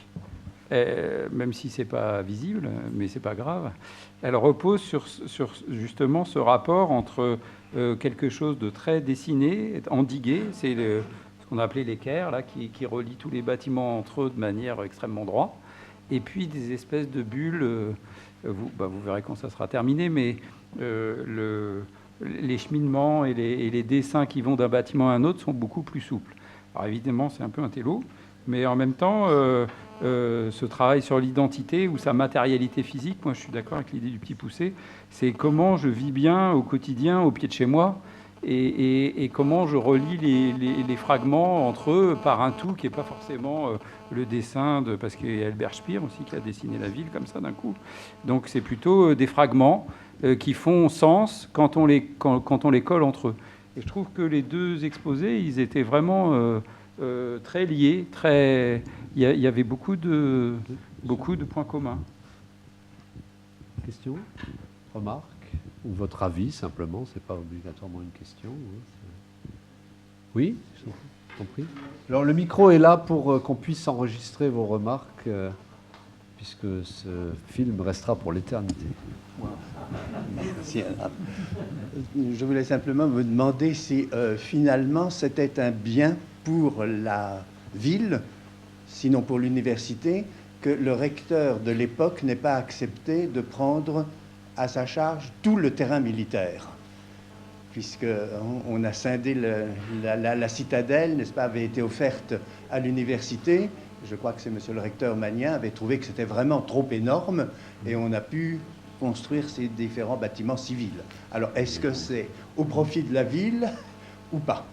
même si c'est pas visible, mais c'est pas grave, elle repose sur justement ce rapport entre quelque chose de très dessiné, endigué, c'est ce qu'on a appelé l'équerre, là, qui relie tous les bâtiments entre eux de manière extrêmement droite, et puis des espèces de bulles, vous verrez quand ça sera terminé, mais les cheminements et les dessins qui vont d'un bâtiment à un autre sont beaucoup plus souples. Alors évidemment, c'est un peu un télo, mais en même temps, ce travail sur l'identité ou sa matérialité physique, moi je suis d'accord avec l'idée du petit poussé, c'est comment je vis bien au quotidien, au pied de chez moi, et comment je relie les fragments entre eux par un tout qui n'est pas forcément le dessin parce qu'il y a Albert Speer aussi qui a dessiné la ville comme ça d'un coup. Donc c'est plutôt des fragments qui font sens quand on les colle entre eux. Et je trouve que les deux exposés, ils étaient vraiment très liés, il y avait beaucoup de points communs. Question, remarque, ou votre avis simplement, c'est pas obligatoirement une question. Oui, je t'en prie. Alors le micro est là pour qu'on puisse enregistrer vos remarques, puisque ce film restera pour l'éternité. Merci. Je voulais simplement me demander si finalement c'était un bien pour la ville, sinon pour l'université, que le recteur de l'époque n'ait pas accepté de prendre à sa charge tout le terrain militaire, puisqu'on a scindé la citadelle, n'est-ce pas, avait été offerte à l'université. Je crois que c'est monsieur le recteur Magnien avait trouvé que c'était vraiment trop énorme et on a pu construire ces différents bâtiments civils. Alors, est-ce que c'est au profit de la ville ou pas?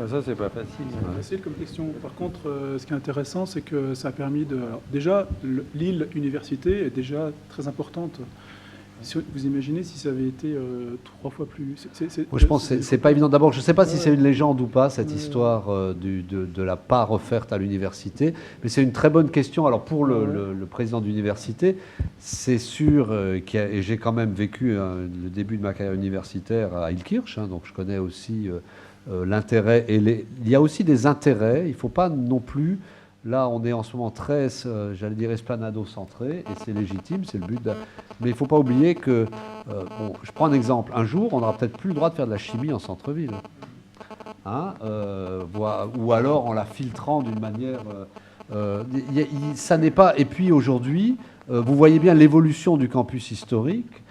Ça, c'est pas facile. C'est pas facile comme question. Par contre, ce qui est intéressant, c'est que ça a permis de... Alors, déjà, l'île université est déjà très importante. Si vous imaginez si ça avait été 3 fois plus... Moi, je pense que c'est pas évident. D'abord, je ne sais pas si c'est une légende ou pas, cette histoire de la part offerte à l'université, mais c'est une très bonne question. Alors, pour le président d'université, c'est sûr, et j'ai quand même vécu le début de ma carrière universitaire à Illkirch, donc je connais aussi l'intérêt. Il y a aussi des intérêts, il ne faut pas non plus... Là, on est en ce moment très, j'allais dire, esplanado-centré, et c'est légitime, c'est le but. Mais il ne faut pas oublier que, je prends un exemple, un jour, on n'aura peut-être plus le droit de faire de la chimie en centre-ville. Ou alors en la filtrant d'une manière... ça n'est pas... Et puis aujourd'hui, vous voyez bien l'évolution du campus historique.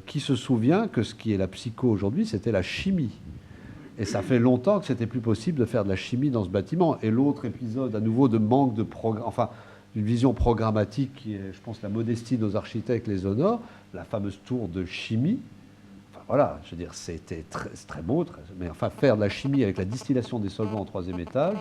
Qui se souvient que ce qui est la psycho aujourd'hui, c'était la chimie. Et ça fait longtemps que c'était plus possible de faire de la chimie dans ce bâtiment. Et l'autre épisode, à nouveau, de manque de d'une vision programmatique qui est, je pense, la modestie de nos architectes les honore, la fameuse tour de chimie. Enfin voilà, je veux dire, c'est très beau, mais enfin, faire de la chimie avec la distillation des solvants au 3e étage,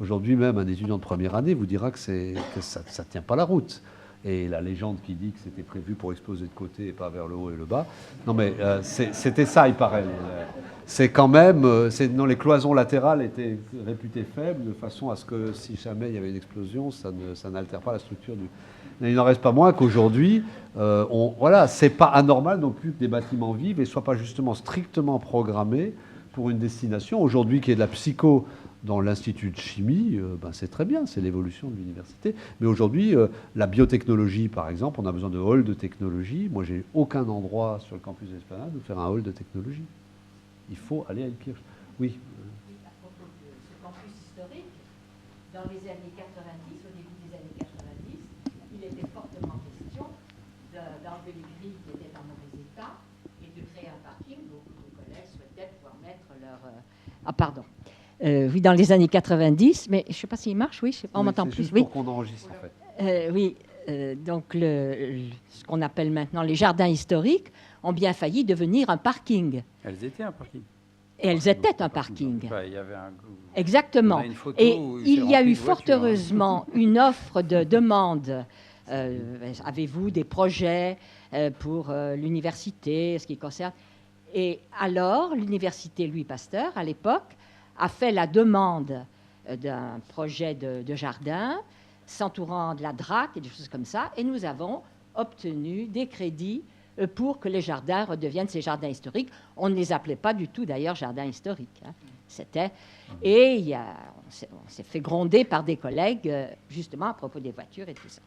aujourd'hui même, un étudiant de première année vous dira que ça ne tient pas la route. Et la légende qui dit que c'était prévu pour exploser de côté et pas vers le haut et le bas. Non, mais c'était ça, il paraît. C'est quand même... les cloisons latérales étaient réputées faibles, de façon à ce que, si jamais il y avait une explosion, ça n'altère pas la structure du... Mais il n'en reste pas moins qu'aujourd'hui, c'est pas anormal non plus que des bâtiments vivent et soient pas justement strictement programmés pour une destination. Aujourd'hui, qui est de la psycho... Dans l'Institut de chimie, c'est très bien, c'est l'évolution de l'université. Mais aujourd'hui, la biotechnologie, par exemple, on a besoin de halls de technologie. Moi, j'ai aucun endroit sur le campus d'Esplanade où faire un hall de technologie. Il faut aller à Illkirch. Oui. À propos de ce campus historique, dans les années 90, au début des années 90, il était fortement question d'enlever les grilles qui étaient en mauvais état et de créer un parking. Beaucoup de collègues souhaitaient pouvoir mettre leur... oui, dans les années 90, mais je ne sais pas s'il marche, oui, on m'entend plus. Juste pour qu'on enregistre, en fait. Donc ce qu'on appelle maintenant les jardins historiques ont bien failli devenir un parking. Elles étaient un parking. Et elles étaient un parking. Il y avait Exactement. Et il y a eu fort heureusement une offre de demande. Avez-vous des projets pour l'université, ce qui concerne... Et alors, l'université Louis Pasteur, à l'époque, a fait la demande d'un projet de jardin s'entourant de la DRAC et des choses comme ça, et nous avons obtenu des crédits pour que les jardins redeviennent ces jardins historiques. On ne les appelait pas du tout d'ailleurs jardins historiques. Hein. C'était... Et on s'est fait gronder par des collègues, justement à propos des voitures et tout ça.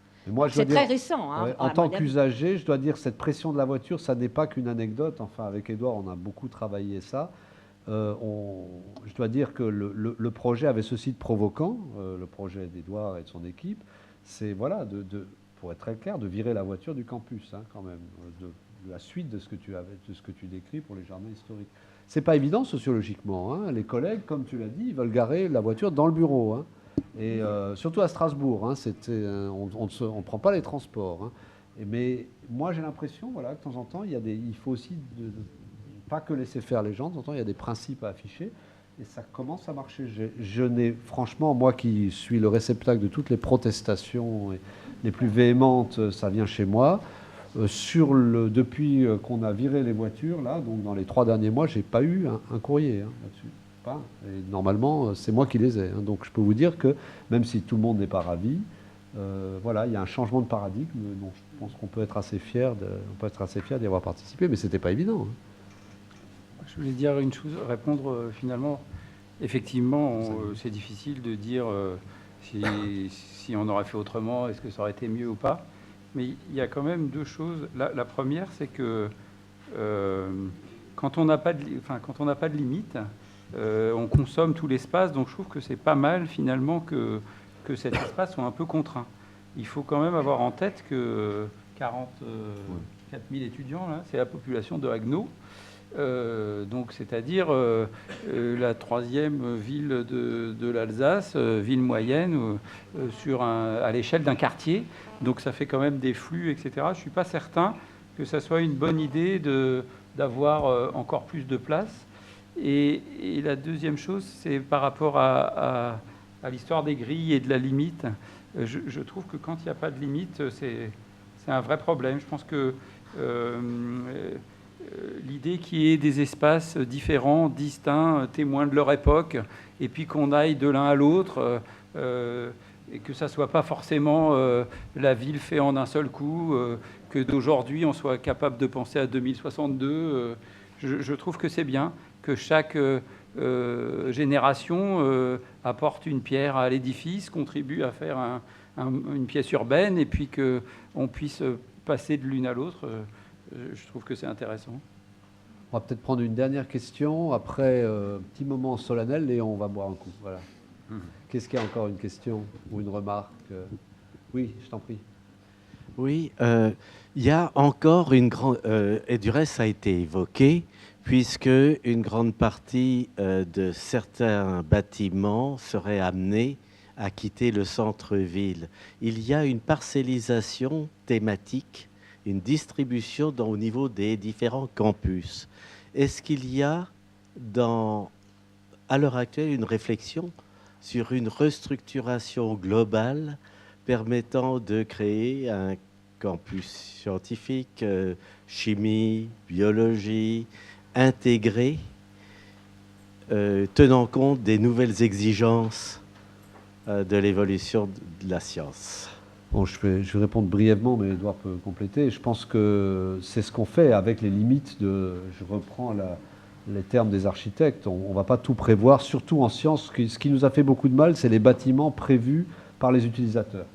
C'est très récent. Hein, en tant qu'usager, je dois dire que cette pression de la voiture, ça n'est pas qu'une anecdote. Enfin, avec Édouard, on a beaucoup travaillé ça. Je dois dire que le projet avait ceci de provoquant, le projet d'Édouard et de son équipe, c'est, voilà, pour être très clair, de virer la voiture du campus, hein, quand même, de la suite de ce que tu décris pour les jardins historiques. C'est pas évident sociologiquement, hein. Les collègues, comme tu l'as dit, ils veulent garer la voiture dans le bureau, hein. Et surtout à Strasbourg, hein, on ne prend pas les transports, hein. Mais moi j'ai l'impression, voilà, que de temps en temps, il faut aussi pas que laisser faire les gens, de temps en temps il y a des principes à afficher, et ça commence à marcher. Je n'ai, franchement, moi qui suis le réceptacle de toutes les protestations les plus véhémentes, ça vient chez moi. Depuis qu'on a viré les voitures, là, donc dans les 3 derniers mois, j'ai pas eu un courrier, hein, là-dessus. Pas. Et normalement, c'est moi qui les ai. Hein. Donc je peux vous dire que même si tout le monde n'est pas ravi, voilà, il y a un changement de paradigme dont je pense qu'on peut être assez fier d'y avoir participé, mais c'était pas évident. Hein. Je voulais dire une chose, répondre finalement. Effectivement, c'est difficile de dire si on aurait fait autrement, est-ce que ça aurait été mieux ou pas. Mais il y a quand même 2 choses. La première, c'est que quand on n'a pas de limite, on consomme tout l'espace. Donc je trouve que c'est pas mal finalement que cet espace soit un peu contraint. Il faut quand même avoir en tête que 44 000 étudiants, là, c'est la population de Haguenau. Donc c'est-à-dire la 3e ville de l'Alsace, ville moyenne, à l'échelle d'un quartier. Donc ça fait quand même des flux, etc. Je ne suis pas certain que ça soit une bonne idée d'avoir encore plus de place. Et la deuxième chose, c'est par rapport à l'histoire des grilles et de la limite. Je trouve que quand il n'y a pas de limite, c'est un vrai problème. Je pense que l'idée qu'il y ait des espaces différents, distincts, témoins de leur époque, et puis qu'on aille de l'un à l'autre, et que ça ne soit pas forcément la ville faite en un seul coup, que d'aujourd'hui on soit capable de penser à 2062. Je trouve que c'est bien que chaque génération apporte une pierre à l'édifice, contribue à faire une pièce urbaine, et puis qu'on puisse passer de l'une à l'autre. Je trouve que c'est intéressant. On va peut-être prendre une dernière question. Après, petit moment solennel et on va boire un coup. Voilà. Qu'est-ce qu'il y a encore, une question ou une remarque? Oui, je t'en prie. Oui, il y a encore une grande... et du reste, ça a été évoqué, puisque une grande partie de certains bâtiments serait amenée à quitter le centre-ville. Il y a une parcellisation thématique, une distribution au niveau des différents campus. Est-ce qu'il y a, à l'heure actuelle, une réflexion sur une restructuration globale permettant de créer un campus scientifique, chimie, biologie, intégré, tenant compte des nouvelles exigences de l'évolution de la science? Bon, je vais répondre brièvement, mais Édouard peut compléter. Je pense que c'est ce qu'on fait avec les limites je reprends les termes des architectes. On ne va pas tout prévoir, surtout en sciences. Ce qui nous a fait beaucoup de mal, c'est les bâtiments prévus par les utilisateurs.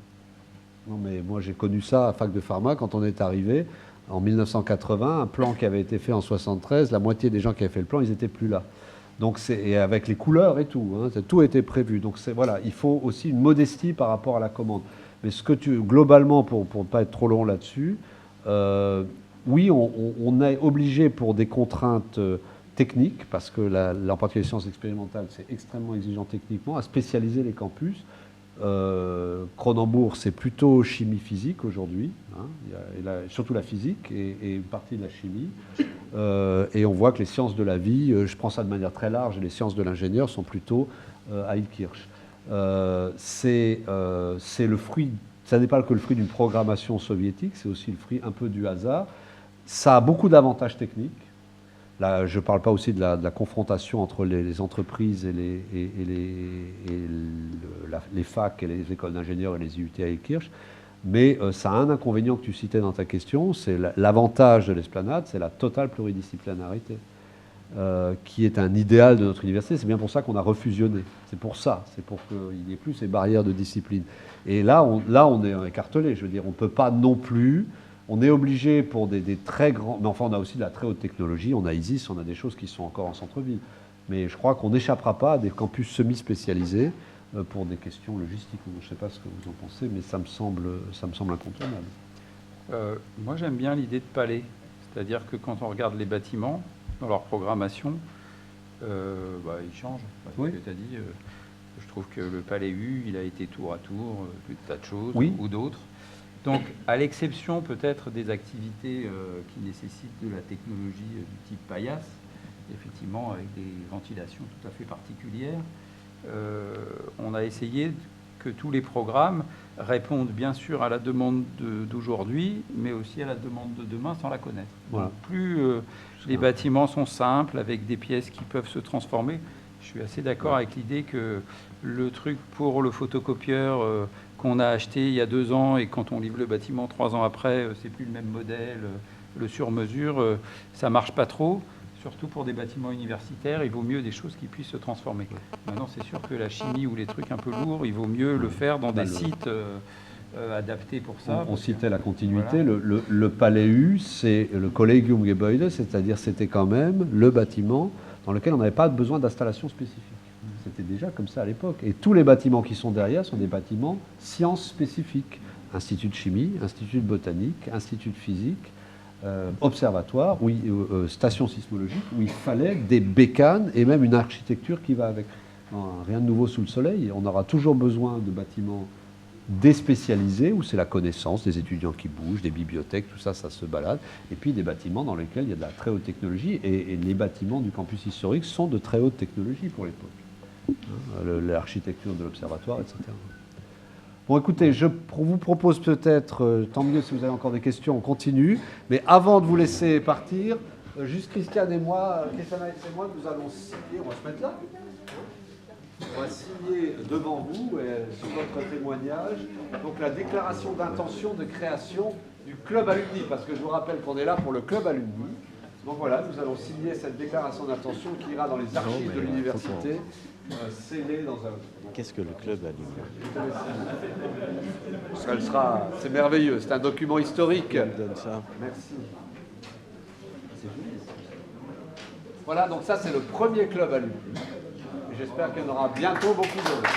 Non, mais moi, j'ai connu ça à Fac de Pharma quand on est arrivé en 1980. Un plan qui avait été fait en 1973, la moitié des gens qui avaient fait le plan, ils n'étaient plus là. Donc et avec les couleurs et tout, hein, tout était prévu. Donc voilà, il faut aussi une modestie par rapport à la commande. Mais globalement, pour ne pas être trop long là-dessus, oui, on est obligé pour des contraintes techniques, parce que en particulier les sciences expérimentales, c'est extrêmement exigeant techniquement, à spécialiser les campus. Cronenbourg, c'est plutôt chimie-physique aujourd'hui, hein, surtout la physique et une partie de la chimie. Et on voit que les sciences de la vie, je prends ça de manière très large, et les sciences de l'ingénieur sont plutôt à Heidkirch. C'est le fruit, ça n'est pas que le fruit d'une programmation soviétique, c'est aussi le fruit un peu du hasard. Ça a beaucoup d'avantages techniques. Là, je ne parle pas aussi de la confrontation entre les entreprises et les facs et les écoles d'ingénieurs et les IUT à Heidkirch. Mais ça a un inconvénient que tu citais dans ta question, c'est l'avantage de l'esplanade, c'est la totale pluridisciplinarité, qui est un idéal de notre université. C'est bien pour ça qu'on a refusionné. C'est pour ça, c'est pour qu'il n'y ait plus ces barrières de discipline. Et là, on est écartelé. Je veux dire, on ne peut pas non plus. On est obligé pour des très grands. Mais enfin, on a aussi de la très haute technologie. On a ISIS, on a des choses qui sont encore en centre-ville. Mais je crois qu'on n'échappera pas à des campus semi-spécialisés pour des questions logistiques. Je ne sais pas ce que vous en pensez, mais ça me semble incontournable. Moi, j'aime bien l'idée de palais. C'est-à-dire que quand on regarde les bâtiments, dans leur programmation, ils changent. Oui. Ce que tu as dit, je trouve que le palais U, il a été tour à tour, plus de tas de choses, Oui. ou d'autres. Donc, à l'exception peut-être des activités qui nécessitent de la technologie du type paillasse, effectivement avec des ventilations tout à fait particulières, on a essayé que tous les programmes répondent bien sûr à la demande d'aujourd'hui, mais aussi à la demande de demain sans la connaître. Voilà. Donc, plus les bâtiments sont simples, avec des pièces qui peuvent se transformer, je suis assez d'accord avec l'idée que le truc pour le photocopieur qu'on a acheté il y a 2 ans et quand on livre le bâtiment 3 ans après, c'est plus le même modèle, le sur-mesure, ça marche pas trop. Surtout pour des bâtiments universitaires, il vaut mieux des choses qui puissent se transformer. Maintenant, c'est sûr que la chimie ou les trucs un peu lourds, il vaut mieux le faire dans des sites adaptés pour ça. On citait la continuité. Voilà. Le Palais U, c'est le Collegiumgebäude, c'est-à-dire c'était quand même le bâtiment dans lequel on n'avait pas besoin d'installation spécifique. C'était déjà comme ça à l'époque. Et tous les bâtiments qui sont derrière sont des bâtiments sciences spécifiques. Institut de chimie, institut de botanique, institut de physique, observatoire, station sismologique, où il fallait des bécanes et même une architecture qui va avec. Non, rien de nouveau sous le soleil. On aura toujours besoin de bâtiments déspécialisés, où c'est la connaissance, des étudiants qui bougent, des bibliothèques, tout ça, ça se balade. Et puis des bâtiments dans lesquels il y a de la très haute technologie. Et les bâtiments du campus historique sont de très haute technologie pour l'époque. L'architecture de l'observatoire, etc. Bon, écoutez, je vous propose peut-être, tant mieux si vous avez encore des questions, on continue. Mais avant de vous laisser partir, juste Christiane et moi, nous allons signer, on va se mettre là. On va signer devant vous, sur votre témoignage, donc la déclaration d'intention de création du club alumni, parce que je vous rappelle qu'on est là pour le club alumni. Donc voilà, nous allons signer cette déclaration d'intention qui ira dans les archives de l'université, scellée dans un... Qu'est-ce que le club alumni? C'est merveilleux, c'est un document historique. On me donne ça. Merci. Voilà, donc ça c'est le premier club alumni. J'espère qu'il y en aura bientôt beaucoup d'autres.